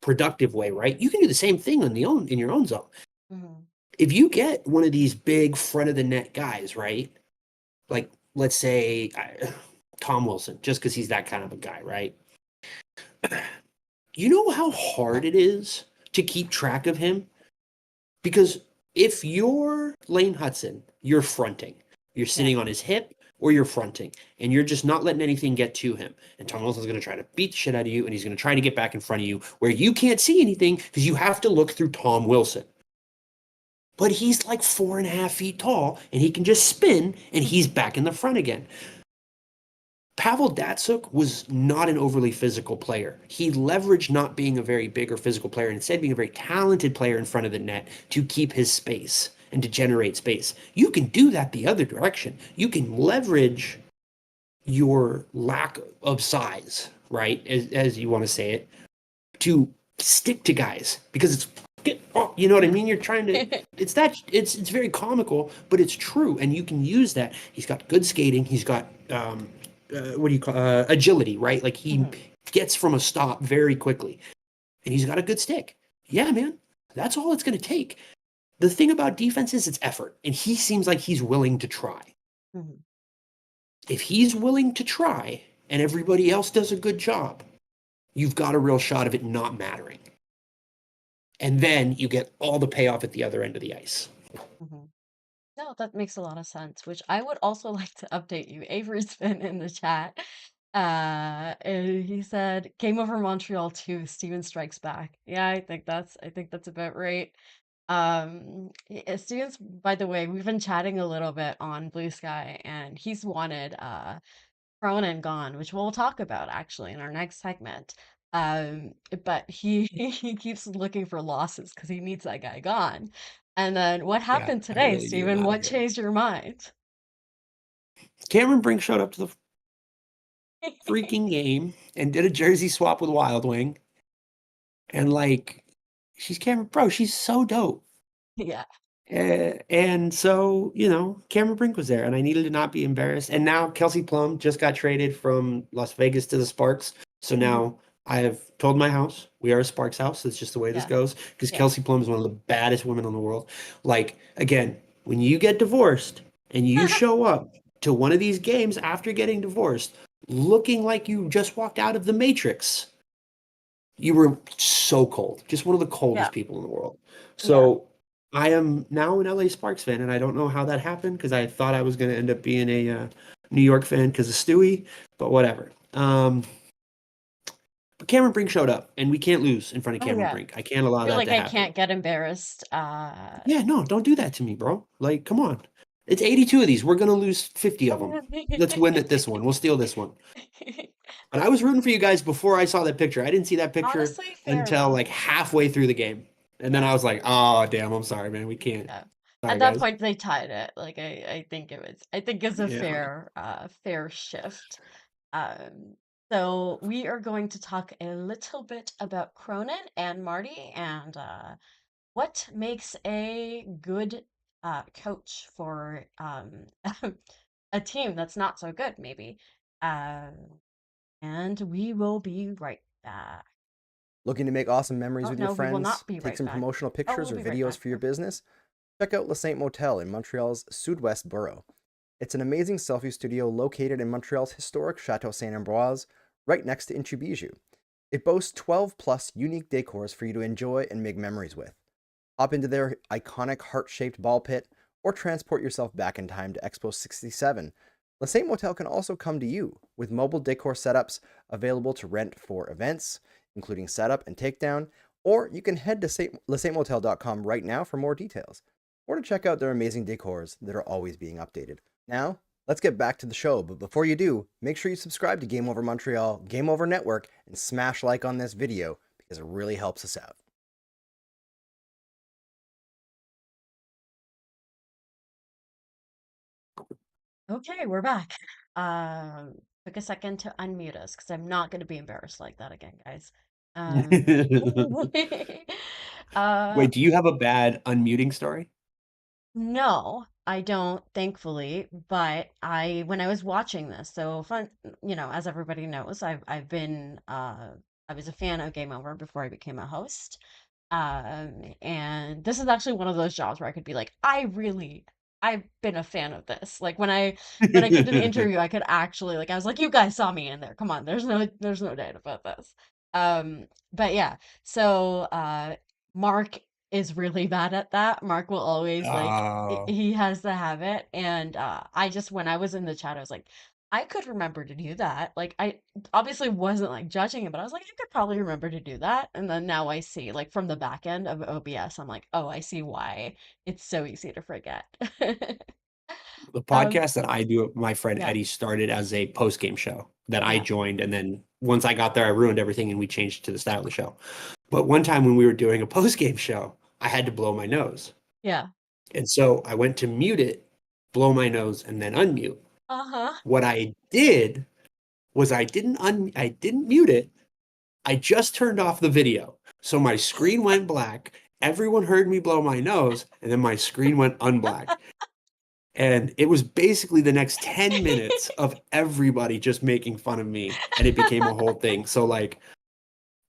productive way, right? You can do the same thing in your own zone. Mhm. If you get one of these big front of the net guys, right? Like let's say Tom Wilson, just because he's that kind of a guy, right? You know how hard it is to keep track of him? Because if you're Lane Hutson, you're fronting. You're Yeah. sitting on his hip or you're fronting, and you're just not letting anything get to him. And Tom Wilson's going to try to beat the shit out of you, and he's going to try to get back in front of you where you can't see anything because you have to look through Tom Wilson. But he's like 4.5 feet tall, and he can just spin, and he's back in the front again. Pavel Datsyuk was not an overly physical player. He leveraged not being a very big or physical player and instead being a very talented player in front of the net to keep his space and to generate space. You can do that the other direction. You can leverage your lack of size, right? As you want to say it, to stick to guys because you know what I mean? You're trying to it's very comical, but it's true, and you can use that. He's got good skating. He's got what do you call agility, right? Like he Mhm. gets from a stop very quickly, and he's got a good stick. Yeah, man, that's all it's going to take. The thing about defense is it's effort, and he seems like he's willing to try. Mhm. If he's willing to try, and everybody else does a good job, you've got a real shot of it not mattering. And then you get all the payoff at the other end of the ice. Mhm. No, that makes a lot of sense, which I would also like to update you. Avery's been in the chat. And he said, "Game over Montreal 2, Steven strikes back." Yeah, I think that's about right. Steven's, by the way, we've been chatting a little bit on Bluesky, and he's wanted Cronin gone, which we'll talk about actually in our next segment. But he he keeps looking for losses because he needs that guy gone. And then what Yeah, happened I today, really need him Steven? out of What here. changed your mind? Cameron Brink showed up to the freaking game and did a jersey swap with Wild Wing. And like, she's Cameron, bro, she's so dope. Yeah. And so, Cameron Brink was there, and I needed to not be embarrassed. And now Kelsey Plum just got traded from Las Vegas to the Sparks. So Mhm. now I have told my house we are a Sparks house. That's just the way this Yeah. goes. Because Yeah. Kelsey Plum is one of the baddest women in the world. Like, again, when you get divorced and you show up to one of these games after getting divorced, looking like you just walked out of the Matrix, you were so cold, just one of the Yeah. coldest people in the world. Yeah. So I am now an LA Sparks fan, and I don't know how that happened because I thought I was going to end up being a New York fan because of Stewie, but whatever. But Cameron Brink showed up, and we can't lose in front of Oh Cameron yeah. Brink. I can't allow I feel that like to I happen. can't get embarrassed. Yeah, no, don't do that to me, bro. Like, come on. It's 82 of these. We're going to lose 50 of them. Let's win at this one. We'll steal this one. But I was rooting for you guys before I saw that picture. I didn't see that picture Honestly, fair until though. like halfway through the game. And then Yeah. I was like, oh, damn, I'm sorry, man. We can't. Yeah. Sorry, At that guys. point, they tied it. Like I think it's a Yeah. fair shift. So we are going to talk a little bit about Cronin and Marty and what makes a good coach for a team that's not so good, maybe. Um, and we will be right back. Looking to make awesome memories Oh with your no, we will friends? not be Take right some back. promotional Oh, pictures we'll or be right videos back. for your business? Check out Le Saint Motel in Montreal's Sud-Ouest borough. It's an amazing selfie studio located in Montreal's historic Chateau Saint-Ambroise, right next to Inchoo Bijoux. It boasts 12 plus unique decors for you to enjoy and make memories with. Hop into their iconic heart-shaped ball pit or transport yourself back in time to Expo 67. Le Saint Motel can also come to you with mobile decor setups available to rent for events, including setup and takedown, or you can head to lesaintmotel.com right now for more details, or to check out their amazing decors that are always being updated. Now, let's get back to the show, but before you do, make sure you subscribe to Game Over Montreal, Game Over Network, and smash like on this video because it really helps us out. Okay, we're back. Took a second to unmute us because I'm not going to be embarrassed like that again, guys. Uh, Wait, do you have a bad unmuting story? no, I don't, thankfully. But when I was watching this, so fun, as everybody knows, I've been I was a fan of Game Over before I became a host. And this is actually one of those jobs where I could be like, I've been a fan of this. Like when I came to the interview, I could actually like I was like, you guys saw me in there. Come on, there's no doubt about this. But yeah, so Mark is really bad at that. Mark will always like Oh, he has the habit, and I just when I was in the chat, I was like, I could remember to do that. Like I obviously wasn't like judging him, but I was like, I could probably remember to do that. And then now I see, like from the back end of OBS, I'm like, oh, I see why it's so easy to forget. the um, podcast that I do, my friend yeah, Eddie started as a post game show that I yeah, joined, and then once I got there, I ruined everything, and we changed to the style of the show. But one time when we were doing a post game show, I had to blow my nose, yeah. and so I went to mute it, blow my nose, and then unmute. Uh-huh. What I did was I didn't mute it. I just turned off the video. So my screen went black. Everyone heard me blow my nose, and then my screen went unblack. And it was basically the next 10 minutes of everybody just making fun of me, and it became a whole thing. So like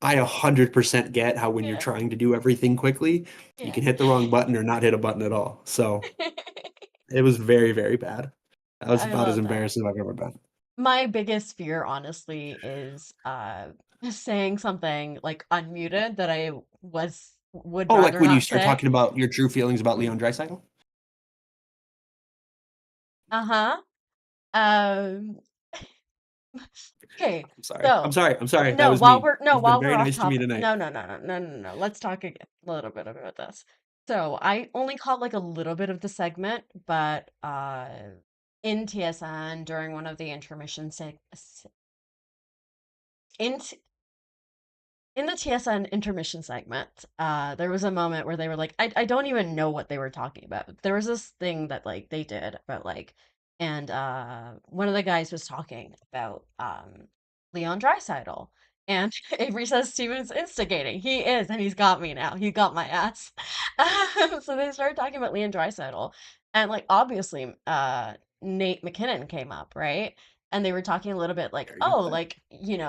I 100% get how when you're Yeah, trying to do everything quickly, you yeah. can hit the wrong button or not hit a button at all. So it was very, very bad. That was I about as love that. embarrassing as I've ever been. My biggest fear, honestly, is saying something like unmuted that I would Oh, like rather when you not start say. talking about your true feelings about Leon Draisaitl? Uh-huh. Um, okay, I'm sorry. I'm so sorry. I'm sorry. That no, was mean. while You've been we're very off nice to me topic, tonight. no. Let's talk again a little bit about this. So I only caught like a little bit of the segment, but in TSN during one of the intermission in in the TSN intermission segment, there was a moment where they were like, I don't even know what they were talking about. There was this thing that like they did about like, and one of the guys was talking about Leon Draisaitl, and Avery says Steven's instigating. He is, and he's got me now. He got my ass. So they started talking about Leon Draisaitl, and like obviously, Nate McKinnon came up, right? And they were talking a little bit like, Very good oh, pick. like,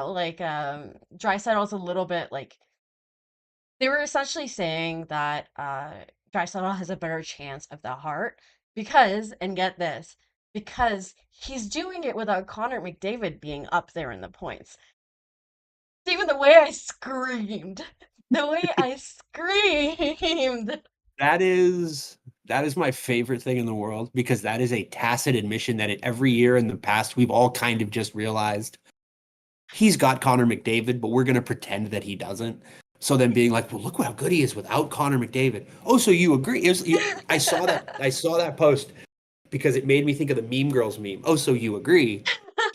like Draisaitl's a little bit like they were essentially saying that Draisaitl has a better chance of the Hart because, and get this, because he's doing it without Connor McDavid being up there in the points. Even the way I screamed, the way I screamed. That is my favorite thing in the world because that is a tacit admission that every year in the past we've all kind of just realized he's got Connor McDavid, but we're going to pretend that he doesn't. So then being like, well, look how good he is without Connor McDavid. Oh, so you agree? I saw that. I saw that post because it made me think of the Meme Girls meme. Oh, so you agree?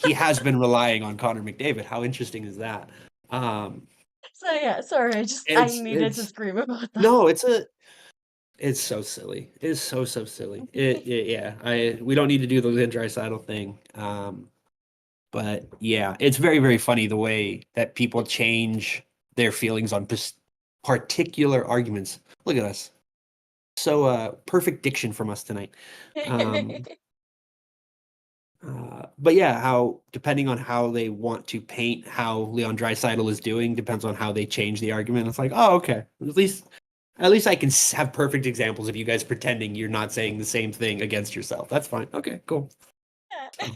He has been relying on Connor McDavid. How interesting is that? Um, So yeah, sorry, I needed to it's scream about that. no, it's so silly. It is so silly. Yeah. We don't need to do the Lynn Draisaitl thing. But yeah, it's very, very funny the way that people change their feelings on particular arguments. Look at us. So perfect diction from us tonight. But yeah, how depending on how they want to paint how Leon Draisaitl is doing depends on how they change the argument. It's like, oh, okay. At least I can have perfect examples of you guys pretending you're not saying the same thing against yourself. That's fine. Okay, cool. So,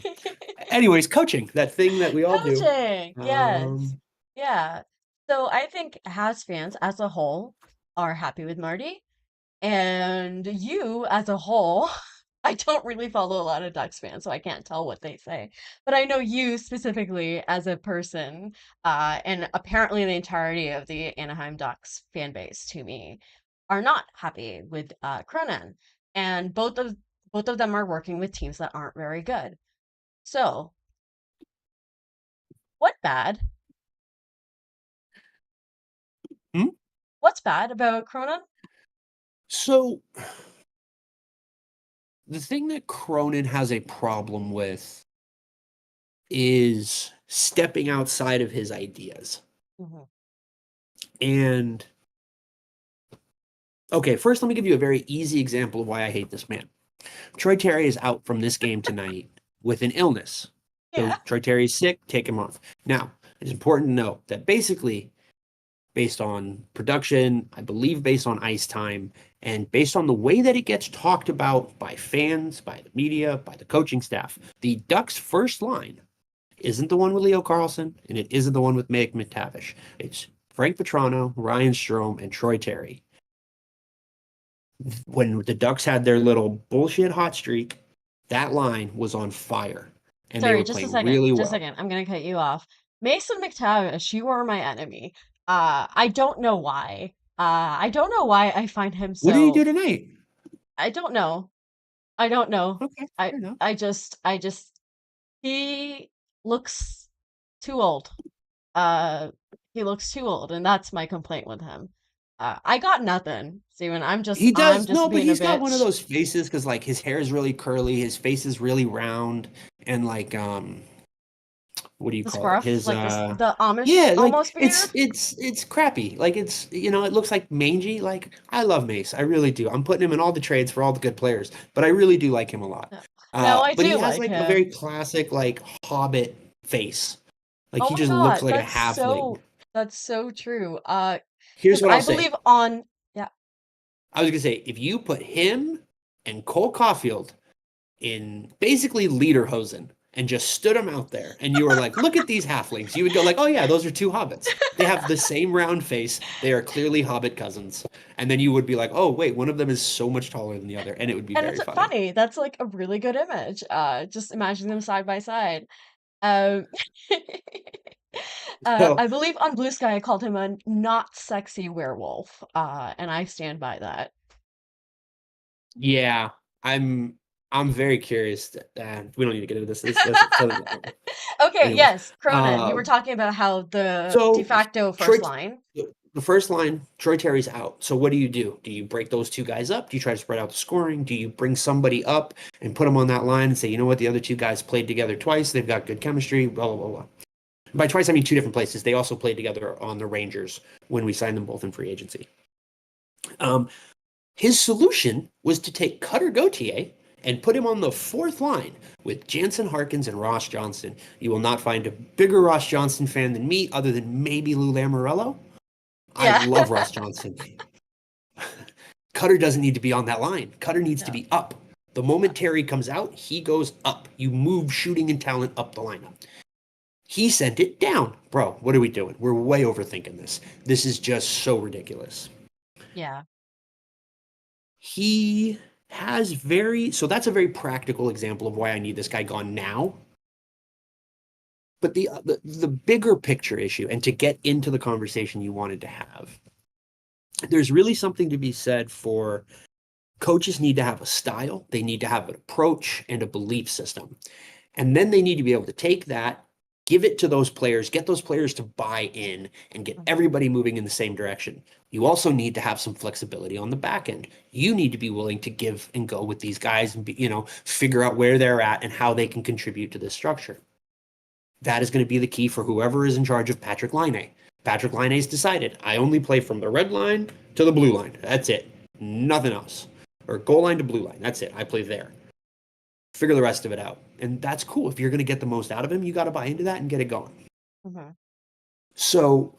anyways, coaching, that thing that we all do. Coaching, yes. Um, Yeah. So I think Habs fans as a whole are happy with Marty. And you as a whole, I don't really follow a lot of Ducks fans, so I can't tell what they say. But I know you specifically as a person, and apparently the entirety of the Anaheim Ducks fan base to me are not happy with Cronin. And both of them are working with teams that aren't very good. So, what bad? hmm? What's bad about Cronin? So the thing that Cronin has a problem with is stepping outside of his ideas. Mhm. And okay, first let me give you a very easy example of why I hate this man. Troy Terry is out from this game tonight with an illness. So Yeah. Troy Terry's sick, take him off. Now, it's important to note that basically, based on production, I believe based on ice time, and based on the way that it gets talked about by fans, by the media, by the coaching staff, the Ducks' first line isn't the one with Leo Carlsson, and it isn't the one with Meg McTavish. It's Frank Petrano, Ryan Strome, and Troy Terry. When the Ducks had their little bullshit hot streak, that line was on fire, and they Sorry, were just a playing second. really Just a well. second. I'm gonna cut you off. Mason McTavish, you are my enemy. I don't know why. I don't know why I find him What did he do so. tonight? I don't know. I don't know. Okay, I fair enough. I just he looks too old. Uh, he looks too old, and that's my complaint with him. I got nothing, Steven. He I'm does just no, but being a he's got one of bitch. those faces because like his hair is really curly, his face is really round, and like what do you The call it? scruff, His like this, the Amish yeah, like almost beard. it's crappy. Like it's it looks like mangy. Like I love Mace, I really do. I'm putting him in all the trades for all the good players, but I really do like him a lot. No, no, I But he do has like like a very him. classic like Hobbit face. Like Oh he my just looks God, like a halfling. that's so true. Here's Because what I'll I say. believe on, yeah. I was gonna say if you put him and Cole Caulfield in basically lederhosen and just stood them out there and you were like, look at these halflings, you would go like, oh yeah, those are two hobbits. They have the same round face. They are clearly hobbit cousins. And then you would be like, oh wait, one of them is so much taller than the other. And it would be And very it's funny. funny. That's like a really good image. Just imagine them side by side. Um, So I believe on Bluesky I called him a not sexy werewolf. And I stand by that. Yeah, I'm very curious. We don't need to get into this. Okay, Anyways, yes, Cronin. You were um, talking about how the de so facto Troy, first line. the first line, Troy Terry's out. So what do? Do you break those two guys up? Do you try to spread out the scoring? Do you bring somebody up and put them on that line and say, you know what, the other two guys played together twice. They've got good chemistry. Blah blah blah blah. By twice, I mean two different places. They also played together on the Rangers when we signed them both in free agency. His solution was to take Cutter Gauthier and put him on the fourth line with Jansen Harkins and Ross Johnston. You will not find a bigger Ross Johnston fan than me, other than maybe Lou Lamoriello. I Yeah. love Ross Johnston. Cutter doesn't need to be on that line. Cutter needs to No. be up. The moment Terry comes out, he goes up. You move shooting and talent up the lineup. He sent it down. Bro, what are we doing? We're way overthinking this. This is just so ridiculous. Yeah. He has so that's a very practical example of why I need this guy gone now. But the bigger picture issue, and to get into the conversation you wanted to have, there's really something to be said for coaches need to have a style, they need to have an approach and a belief system. And then they need to be able to take that, give it to those players, get those players to buy in and get everybody moving in the same direction. You also need to have some flexibility on the back end. You need to be willing to give and go with these guys and figure out where they're at and how they can contribute to this structure. That is going to be the key for whoever is in charge of Patrik Laine. Patrik Laine's decided, I only play from the red line to the blue line. That's it. Nothing else. Or goal line to blue line. That's it. I play there. Figure the rest of it out. And that's cool. If you're going to get the most out of him, you got to buy into that and get it going. Mm-hmm. So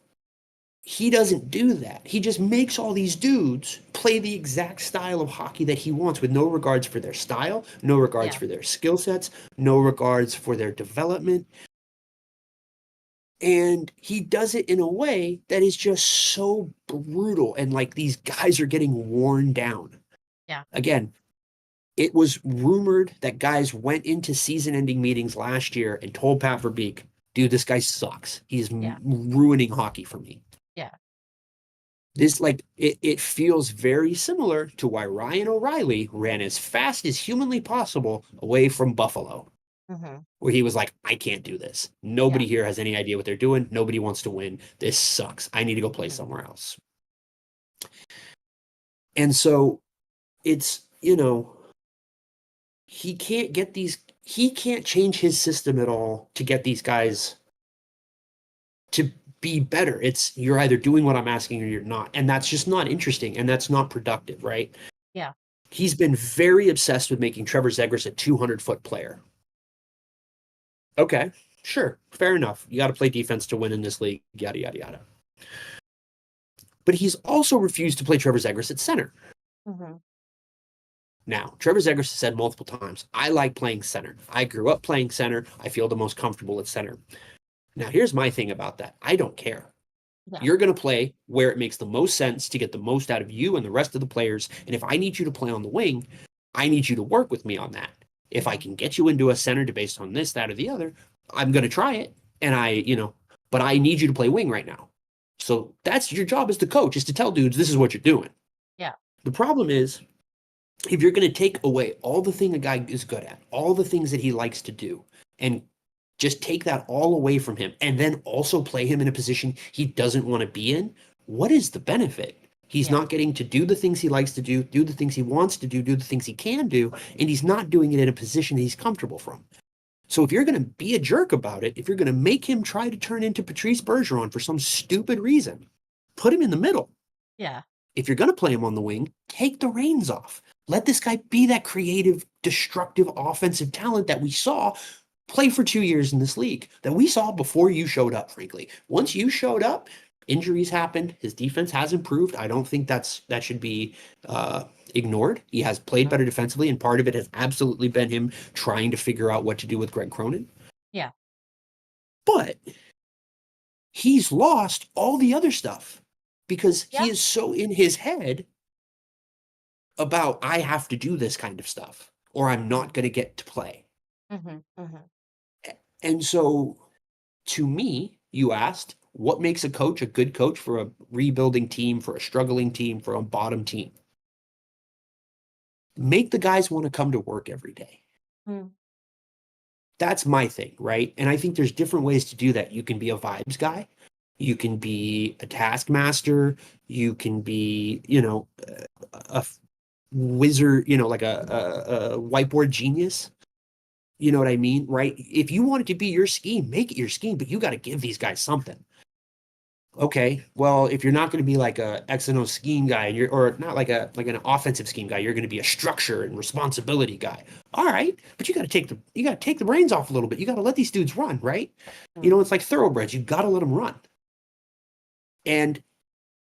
he doesn't do that. He just makes all these dudes play the exact style of hockey that he wants with no regards for their style, no regards for their skill sets, no regards for their development. And he does it in a way that is just so brutal. And like these guys are getting worn down. Yeah. Again, it was rumored that guys went into season-ending meetings last year and told Pat Verbeek, dude, this guy sucks. He's ruining hockey for me. Yeah. This, it feels very similar to why Ryan O'Reilly ran as fast as humanly possible away from Buffalo, where he was like, I can't do this. Nobody here has any idea what they're doing. Nobody wants to win. This sucks. I need to go play somewhere else. And so it's, he can't change his system at all to get these guys to be better. It's you're either doing what I'm asking or you're not. And that's just not interesting. And that's not productive, right? Yeah. He's been very obsessed with making Trevor Zegras a 200-foot player. Okay, sure. Fair enough. You got to play defense to win in this league, yada, yada, yada. But he's also refused to play Trevor Zegras at center. Now, Trevor Zegras has said multiple times, I like playing center. I grew up playing center. I feel the most comfortable at center. Now, here's my thing about that. I don't care. Yeah. You're going to play where it makes the most sense to get the most out of you and the rest of the players. And if I need you to play on the wing, I need you to work with me on that. If I can get you into a center based on this, that, or the other, I'm going to try it. And but I need you to play wing right now. So that's your job as the coach, is to tell dudes, this is what you're doing. Yeah. The problem is, if you're going to take away all the thing a guy is good at, all the things that he likes to do, and just take that all away from him, and then also play him in a position he doesn't want to be in, what is the benefit? He's not getting to do the things he likes to do the things he wants to do the things he can do, and he's not doing it in a position he's comfortable from. So if you're going to be a jerk about it, if you're going to make him try to turn into Patrice Bergeron for some stupid reason, put him in the middle. Yeah. If you're going to play him on the wing, take the reins off. Let this guy be that creative, destructive offensive talent that we saw play for 2 years in this league, that we saw before you showed up, frankly. Once you showed up, injuries happened. His defense has improved. I don't think that should be ignored. He has played better defensively, and part of it has absolutely been him trying to figure out what to do with Greg Cronin. Yeah. But he's lost all the other stuff because he is so in his head about, I have to do this kind of stuff or I'm not going to get to play. And so, to me, you asked, what makes a coach a good coach for a rebuilding team, for a struggling team, for a bottom team? make the guys want to come to work every day. Mm. That's my thing, right? And I think there's different ways to do that. You can be a vibes guy. You can be a taskmaster. You can be, a wizard, like a whiteboard genius. You know what I mean, right? If you want it to be your scheme, make it your scheme, but you got to give these guys something. Okay, well, if you're not going to be like a X and O scheme guy, or not like an offensive scheme guy, you're going to be a structure and responsibility guy. All right, but you got to take the reins off a little bit. You got to let these dudes run, right? It's like thoroughbreds. You got to let them run. And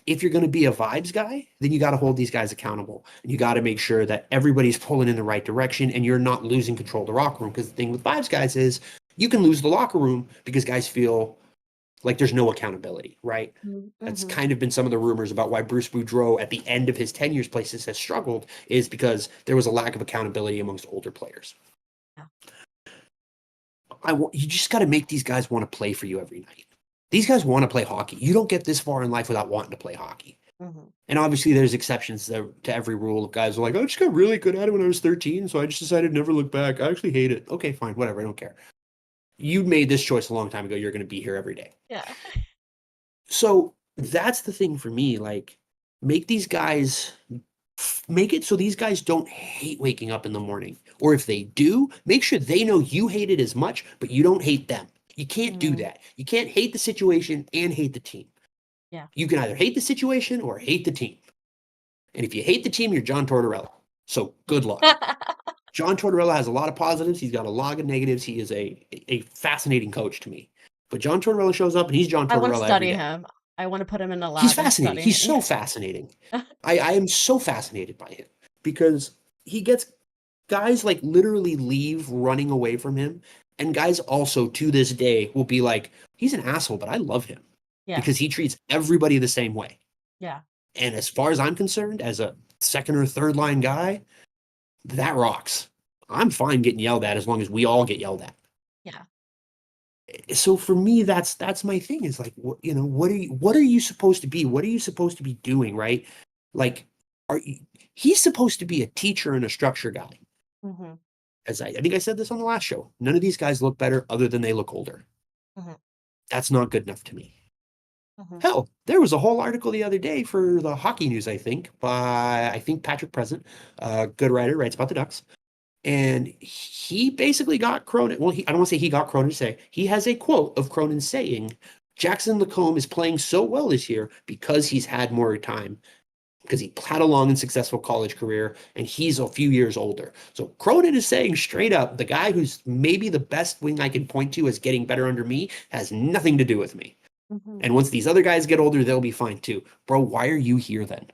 if you're going to be a vibes guy, then you got to hold these guys accountable, and you got to make sure that everybody's pulling in the right direction, and you're not losing control of the locker room. Because the thing with vibes guys is you can lose the locker room because guys feel like there's no accountability, right? Mm-hmm. That's kind of been some of the rumors about why Bruce Boudreau at the end of his tenure places has struggled, is because there was a lack of accountability amongst older players. Yeah. You just got to make these guys want to play for you every night. These guys want to play hockey. You don't get this far in life without wanting to play hockey. Mm-hmm. And obviously there's exceptions to every rule. Guys are like, I just got really good at it when I was 13, so I just decided to never look back. I actually hate it. Okay, fine, whatever, I don't care. You made this choice a long time ago. You're going to be here every day. Yeah. So that's the thing for me. Like, make it so these guys don't hate waking up in the morning. Or if they do, make sure they know you hate it as much, but you don't hate them. You can't do that. You can't hate the situation and hate the team. Yeah. You can either hate the situation or hate the team. And if you hate the team, you're John Tortorella. So good luck. John Tortorella has a lot of positives. He's got a lot of negatives. He is a fascinating coach to me. But John Tortorella shows up, and he's John Tortorella. I want to study every day. him. I want to put him in a lab. He's fascinating. And He's so fascinating. I am so fascinated by him because he gets guys like literally leave running away from him. And guys also to this day will be like, he's an asshole, but I love him. Yeah. Because he treats everybody the same way. Yeah. And as far as I'm concerned, as a second or third line guy, that rocks. I'm fine getting yelled at as long as we all get yelled at. Yeah. So for me, that's my thing, is like, what are you supposed to be? What are you supposed to be doing, right? Like, he's supposed to be a teacher and a structure guy. Mm-hmm. As I think I said this on the last show, none of these guys look better other than they look older. Mm-hmm. That's not good enough to me. Mm-hmm. Hell, there was a whole article the other day for the Hockey News, I think, by Patrick Present, a good writer, writes about the Ducks. And he basically got Cronin. Well, I don't want to say he got Cronin to say. He has a quote of Cronin saying, Jackson Lacombe is playing so well this year because he's had more time, because he had a long and successful college career, and he's a few years older. So Cronin is saying straight up, the guy who's maybe the best wing I can point to as getting better under me has nothing to do with me. Mm-hmm. And once these other guys get older, they'll be fine too. Bro, why are you here then?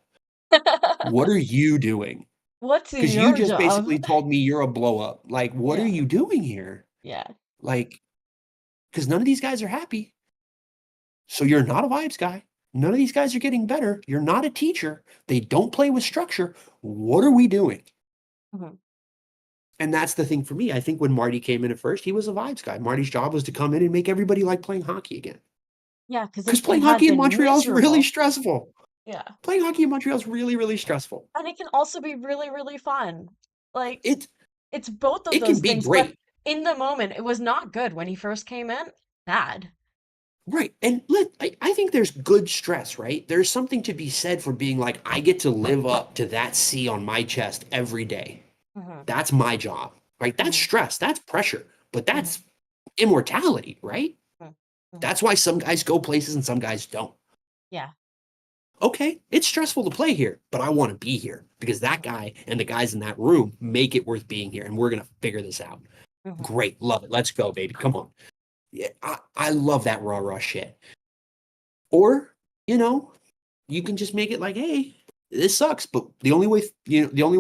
What are you doing? What's Because your you just job? basically told me you're a blow up. Like, what are you doing here? Yeah. Like, because none of these guys are happy. So you're not a vibes guy. None of these guys are getting better. You're not a teacher. They don't play with structure. What are we doing? Mm-hmm. And that's the thing for me. I think when Marty came in at first, he was a vibes guy. Marty's job was to come in and make everybody like playing hockey again. Yeah, because playing hockey in Montreal is really stressful. Yeah. Playing hockey in Montreal is really, really stressful. And it can also be really, really fun. Like, it's both of it those can be things. Great. But in the moment, it was not good when he first came in. Bad. Right. And I think there's good stress, right? There's something to be said for being like, I get to live up to that C on my chest every day. Mm-hmm. That's my job, right? That's stress. That's pressure. But that's immortality, right? Mm-hmm. That's why some guys go places and some guys don't. Yeah. Okay, it's stressful to play here, but I want to be here because that guy and the guys in that room make it worth being here, and we're going to figure this out. Mm-hmm. Great. Love it. Let's go, baby. Come on. Yeah, I love that raw shit. Or, you can just make it like, hey, this sucks, but the only way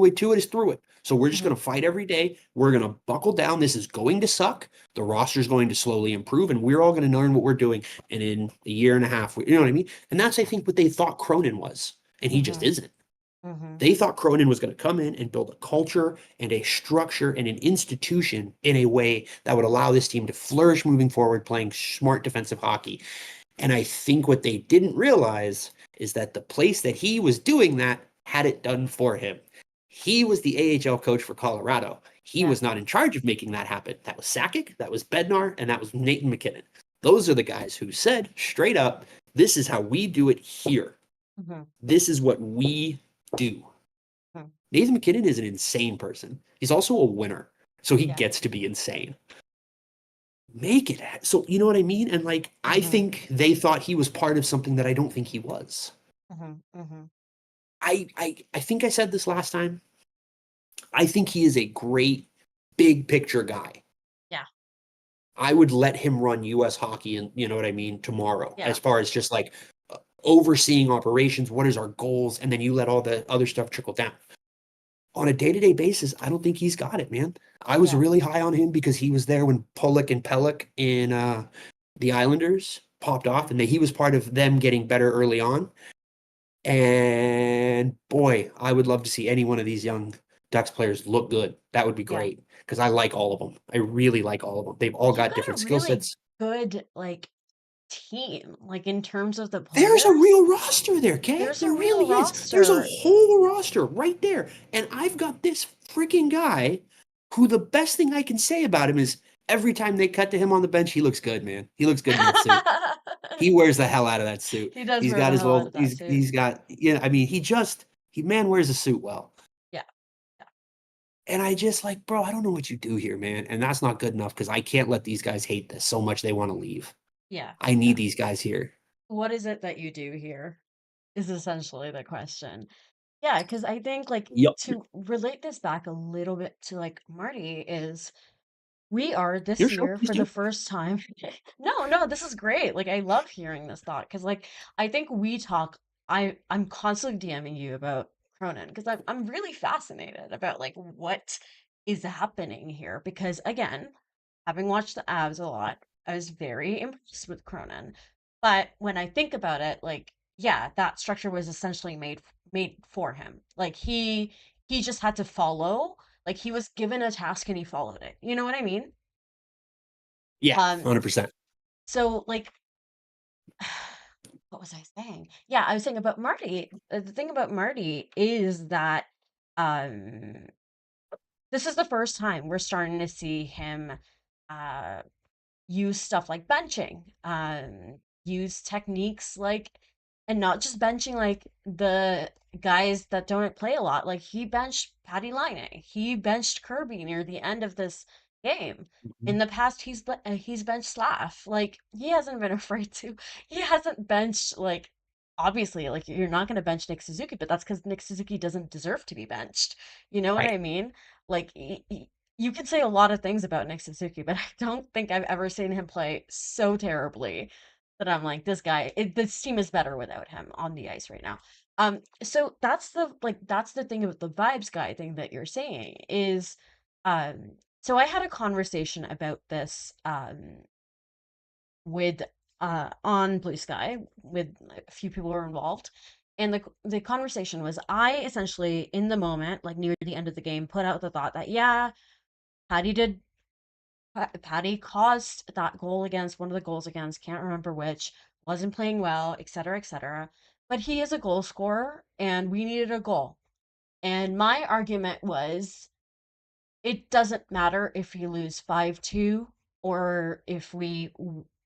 to it is through it. So we're just going to fight every day. We're going to buckle down. This is going to suck. The roster's going to slowly improve, and we're all going to learn what we're doing. And in a year and a half, you know what I mean? And that's, I think, what they thought Cronin was, and he just isn't. Mm-hmm. They thought Cronin was going to come in and build a culture and a structure and an institution in a way that would allow this team to flourish moving forward, playing smart defensive hockey. And I think what they didn't realize is that the place that he was doing that had it done for him. He was the AHL coach for Colorado. He Yeah. was not in charge of making that happen. That was Sakic, that was Bednar, and that was Nathan McKinnon. Those are the guys who said straight up, this is how we do it here. Mm-hmm. This is what we do. Hmm. Nathan McKinnon is an insane person. He's also a winner, so he Yeah. gets to be insane. Make it so, you know what I mean? And like, I Mhm. think they thought he was part of something that I don't think he was. Mm-hmm. Mm-hmm. I think I said this last time. I think he is a great big picture guy. Yeah. I would let him run US hockey, and you know what I mean, tomorrow, Yeah. as far as just like overseeing operations, what is our goals, and then you let all the other stuff trickle down. On a day-to-day basis, I don't think he's got it, man. I was Yeah. really high on him because he was there when Pollock and Pellick in the Islanders popped off, and he was part of them getting better early on. And boy, I would love to see any one of these young Ducks players look good. That would be Yeah. great because I like all of them. I really like all of them. They've all You got got different a skill really sets. good like team, like in terms of the There's a players. real roster there, Kay. There's There a real really is. There's a roster. whole roster right there. And I've got this freaking guy who the best thing I can say about him is every time they cut to him on the bench, he looks good, man. He looks good in that suit. He wears the hell out of that suit. He does He's wear got the his hell out little, of that suit. he's got, yeah, I mean, he man wears a suit well. Yeah. And I just like, bro, I don't know what you do here, man. And that's not good enough because I can't let these guys hate this so much they want to leave. Yeah. I need these guys here. What is it that you do here? Is essentially the question. Yeah, because I think like Yep. to relate this back a little bit to like Marty is we are this You're sure? year Please for the do. first time. No, this is great. Like I love hearing this thought because like I think we talk. I'm constantly DMing you about Cronin because I'm really fascinated about like what is happening here because again, having watched the Avs a lot, I was very impressed with Cronin. But when I think about it, like yeah, that structure was essentially made for him. Like he just had to follow like he was given a task and he followed it. You know what I mean? Yeah, Um, 100%. so like what was I saying? Yeah, I was saying about Marty. The thing about Marty is that um this is the first time we're starting to see him uh use stuff like benching, use techniques like, and not just benching like the guys that don't play a lot. Like he benched Patty Laine, he benched Kirby near the end of this game. In Mhm. the past, he's benched Slav. Like he hasn't been afraid to. He hasn't benched like. Obviously, like you're not going to bench Nick Suzuki, but that's because Nick Suzuki doesn't deserve to be benched. You know what Right. I mean? Like you can say a lot of things about Nick Suzuki, but I don't think I've ever seen him play so terribly that I'm like, this team is better without him on the ice right now. So that's the thing about the vibes guy thing that you're saying is, so I had a conversation about this, with, on Blue Sky with a few people who were involved. And the conversation was I essentially in the moment, like near the end of the game, put out the thought that yeah, Patty did. Patty caused that goal against one of the goals against, can't remember which, wasn't playing well, etc., etc. But he is a goal scorer, and we needed a goal. And my argument was it doesn't matter if you lose 5-2 or if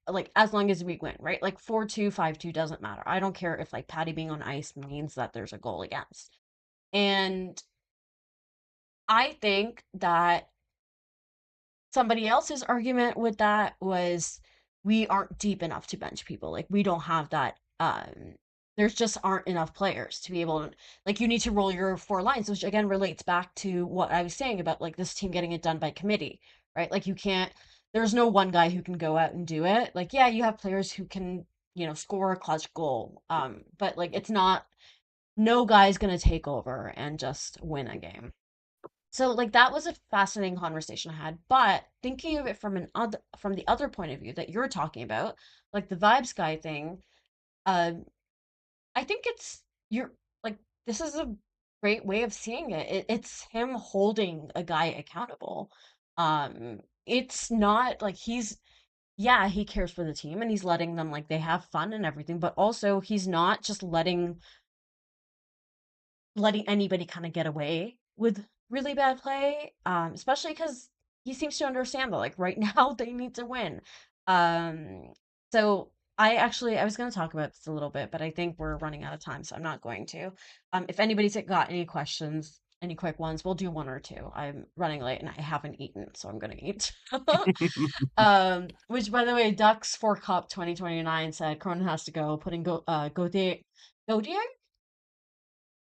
like as long as we win, right? Like 4-2, 5-2 doesn't matter. I don't care if like Patty being on ice means that there's a goal against. And I think that somebody else's argument with that was we aren't deep enough to bench people. Like we don't have that there's just aren't enough players to be able to like you need to roll your four lines, which again relates back to what I was saying about like this team getting it done by committee, right? Like you can't there's no one guy who can go out and do it. Like yeah, you have players who can, score a clutch goal. But like it's not no guy's gonna take over and just win a game. So like that was a fascinating conversation I had, but thinking of it from the other point of view that you're talking about, like the vibes guy thing, um, I think you're like this is a great way of seeing it. It's him holding a guy accountable. It's not like yeah, he cares for the team and he's letting them like they have fun and everything, but also he's not just letting anybody kind of get away with really bad play, especially because he seems to understand that like right now they need to win. Um, so I was going to talk about this a little bit, but I think we're running out of time, so I'm not going to. If anybody's got any questions, any quick ones, we'll do one or two. I'm running late and I haven't eaten, so I'm gonna eat. Which by the way, Ducks for Cup 2029 said Cronin has to go, putting Gauthier?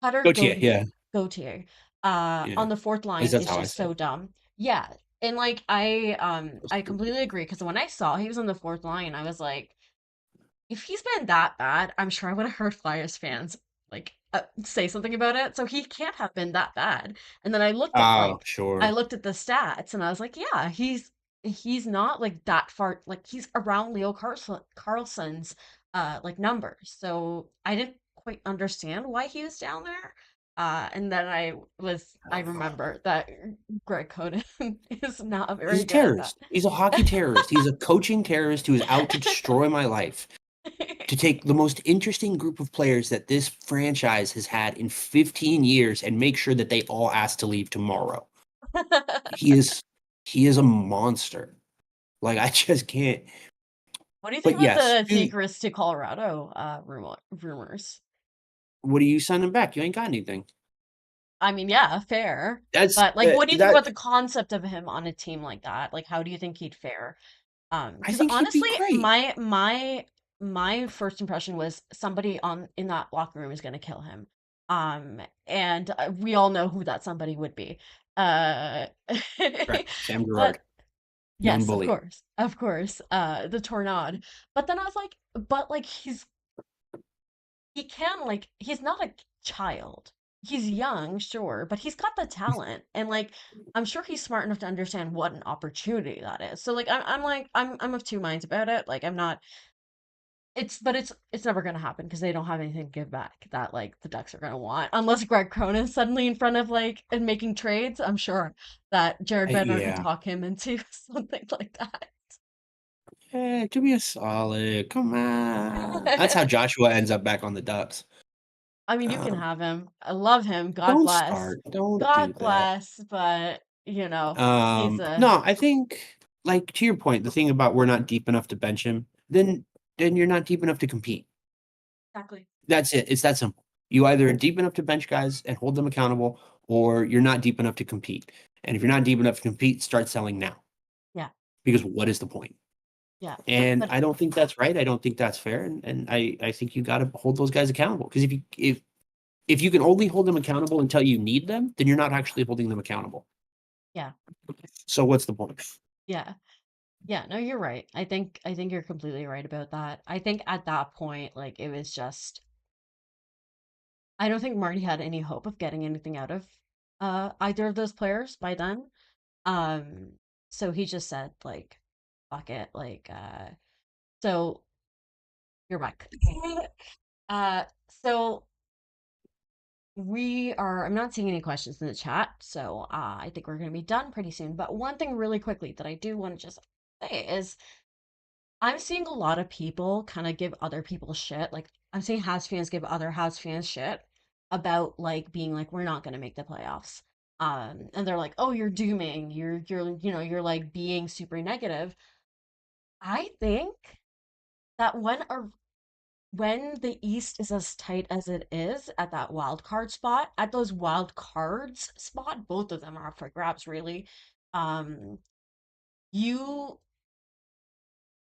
Cutter Coach, yeah, yeah, Gauthier yeah. on the fourth At least line that's is how I just said so it. dumb. Yeah. And like I completely agree because when I saw he was on the fourth line, I was like, if he's been that bad, I'm sure I would have heard Flyers fans like say something about it. So he can't have been that bad. And then Oh, I sure. looked at the stats and I was like, yeah, he's not like that far. Like he's around Carlson's like numbers. So I didn't quite understand why he was down there. And then I remember that Greg Coden is not He's very a good at that. terrorist. He's a hockey terrorist. He's a coaching terrorist who is out to destroy my life, to take the most interesting group of players that this franchise has had in 15 years and make sure that they all ask to leave tomorrow. He is a monster. Like I just can't. What do you think But about yes, the Tigres to Colorado rumors? what are you sending back? You ain't got anything. I mean, yeah, fair. That's But like, what do you think that. about the concept of him on a team like that? Like, how do you think he'd fare? I Because think he'd be honestly, great. my first impression was somebody on in that locker room is going to kill him. And we all know who that somebody would be. Uh, Correct. Sam but Gerard, young yes, bully. of course, the Tornado. But then I was like, but like he can like he's not a child. He's young, sure, but he's got the talent, and like I'm sure he's smart enough to understand what an opportunity that is. So like I'm like I'm of two minds about it. Like I'm not. It's never gonna happen because they don't have anything to give back that like the Ducks are gonna want unless Greg Cronin's suddenly in front of like and making trades. I'm sure that Jared Bednar could Yeah. talk him into something like that. Hey, give me a solid. Come on. That's how Joshua ends up back on the Ducks. I mean, you can Um, have him. I love him. God don't bless. start. Don't do God that. bless. But, he's a. No, I think like to your point, the thing about we're not deep enough to bench him, then you're not deep enough to compete. Exactly. That's it. It's that simple. You either are deep enough to bench guys and hold them accountable, or you're not deep enough to compete. And if you're not deep enough to compete, start selling now. Yeah. Because what is the point? Yeah. And But I don't think that's right. I don't think that's fair. And I think you got to hold those guys accountable. Because if you can only hold them accountable until you need them, then you're not actually holding them accountable. yeah. So what's the point? Yeah. Yeah. No, you're right. I think you're completely right about that. I think at that point, like it was just I don't think Marty had any hope of getting anything out of either of those players by then. Um, so he just said like, fuck it, like so you're back. Uh, so I'm not seeing any questions in the chat, so I think we're going to be done pretty soon. But one thing really quickly that I do want to just say is I'm seeing a lot of people kind of give other people shit. Like I'm seeing Habs fans give other Habs fans shit about like being like, we're not going to make the playoffs. And they're like, oh, you're dooming, you're like being super negative. I think that when the East is as tight as it is at that wild card spot, at those wild cards spot, both of them are up for grabs, really. Um, you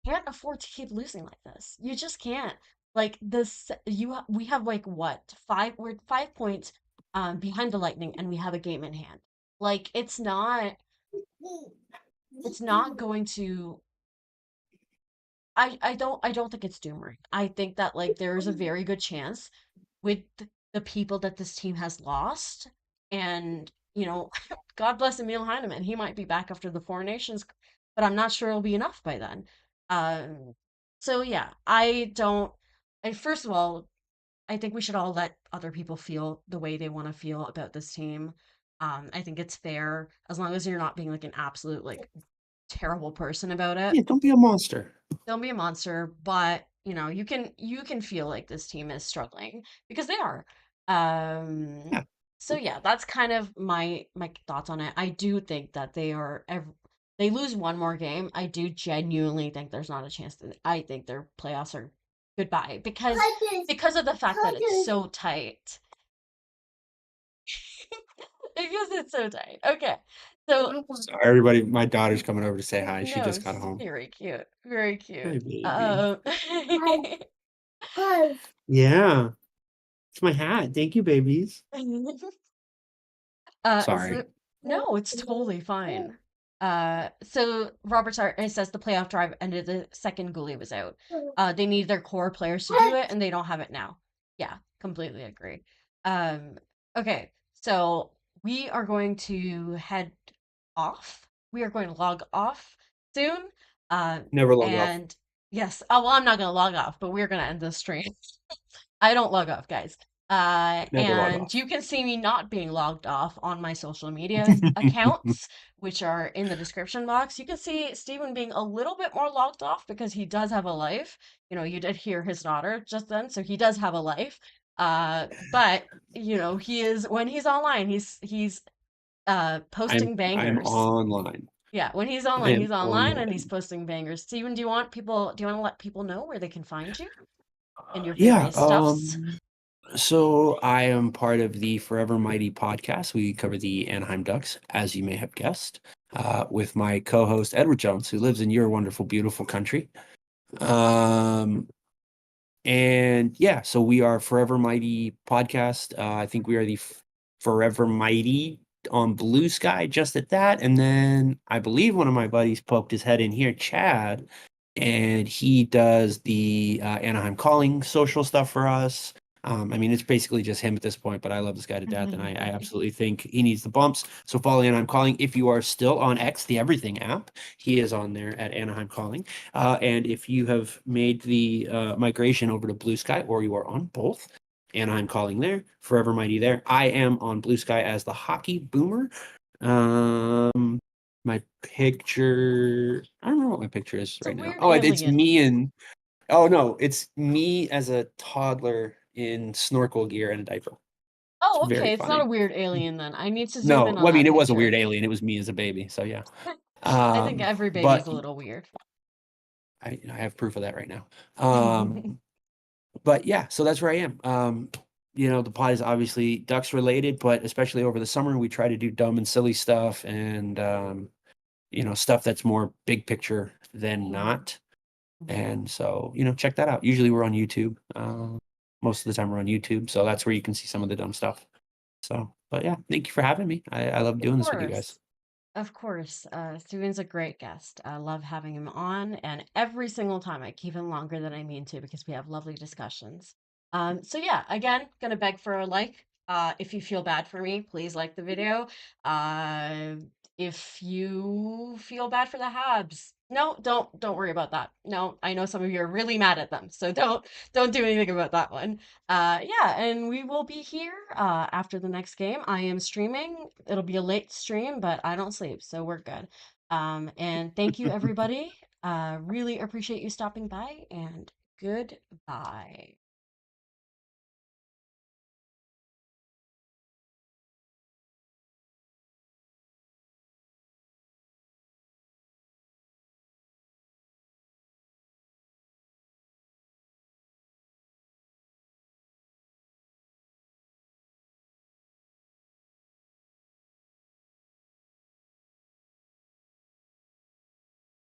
can't afford to keep losing like this. You just can't. Like this, we have like what we're 5 points behind the Lightning, and we have a game in hand. Like it's not going to I don't think it's doomery. I think that like there's a very good chance with the people that this team has lost and God bless Emil Heineman. He might be back after the Four Nations, but I'm not sure it'll be enough by then. Um so yeah, first of all, I think we should all let other people feel the way they want to feel about this team. I think it's fair as long as you're not being like an absolute like terrible person about it. Yeah, don't be a monster. Don't be a monster, but you can feel like this team is struggling because they are. Um, Yeah. So yeah, that's kind of my thoughts on it. I do think that they lose one more game. I do genuinely think there's not a chance that I think their playoffs are goodbye because of the fact that it's so tight. Because it's so tight. Okay. So Sorry, everybody. My daughter's coming over to say hi. She no, just got home. very cute. Very Hi, cute. baby. Yeah, it's my hat. Thank you, babies. Sorry. So no, it's totally fine. So Robert it says the playoff drive ended the second goalie was out. They need their core players to do it, and they don't have it now. Yeah, completely agree. Um, okay, so we are going to head off. We are going to log off soon. Never log off. And yes, oh well, I'm not gonna log off, but we're gonna end the stream. I don't log off, guys. Never log And off. you can see me not being logged off on my social media accounts, which are in the description box. You can see Stephen being a little bit more logged off because he does have a life. You know, you did hear his daughter just then, so he does have a life. But you know, he is when he's online, he's posting I'm bangers. online. Yeah, when he's I online, am he's online and he's online. posting bangers. Stephen, do you want to let people know where they can find you and your Yeah. various stuffs? So I am part of the Forever Mighty podcast. We cover the Anaheim Ducks, as you may have guessed, with my co-host Edward Jones, who lives in your wonderful, beautiful country. And yeah, so we are Forever Mighty podcast. I think we are the Forever Mighty on Bluesky, just at that. And then I believe one of my buddies poked his head in here, Chad, and he does the Anaheim Calling social stuff for us. I mean, it's basically just him at this point, but I love this guy to death, and I absolutely think he needs the bumps. So follow Anaheim Calling. If you are still on X, the Everything app, he is on there at Anaheim Calling. And if you have made the migration over to Bluesky, or you are on both, Anaheim Calling there, Forever Mighty there. I am on Bluesky as the Hockey Boomer. My picture, I don't know what my picture is It's a right now. weird Oh, it's alien. me and, oh no, it's me as a toddler in snorkel gear and a diaper. It's Oh, very okay. It's not a funny. weird alien then. I need to zoom No, in well, on I mean, that it was a picture. weird alien. It was me as a baby. So yeah. I think every baby is But a little weird. I have proof of that right now. But yeah, so that's where I am. The pod is obviously Ducks related, but especially over the summer, we try to do dumb and silly stuff and stuff that's more big picture than not. And so, check that out. Usually we're on YouTube. Most of the time we're on YouTube, so that's where you can see some of the dumb stuff. So, but yeah, thank you for having me. I love doing this with you guys. Of course. Steven's a great guest. I love having him on, and every single time I keep him longer than I mean to because we have lovely discussions. So yeah, again, gonna beg for a like. If you feel bad for me, please like the video. Uh, if you feel bad for the Habs, no, don't worry about that. No, I know some of you are really mad at them, so don't do anything about that one. Yeah, and we will be here after the next game. I am streaming. It'll be a late stream, but I don't sleep, so we're good. And thank you, everybody. Really appreciate you stopping by, and goodbye.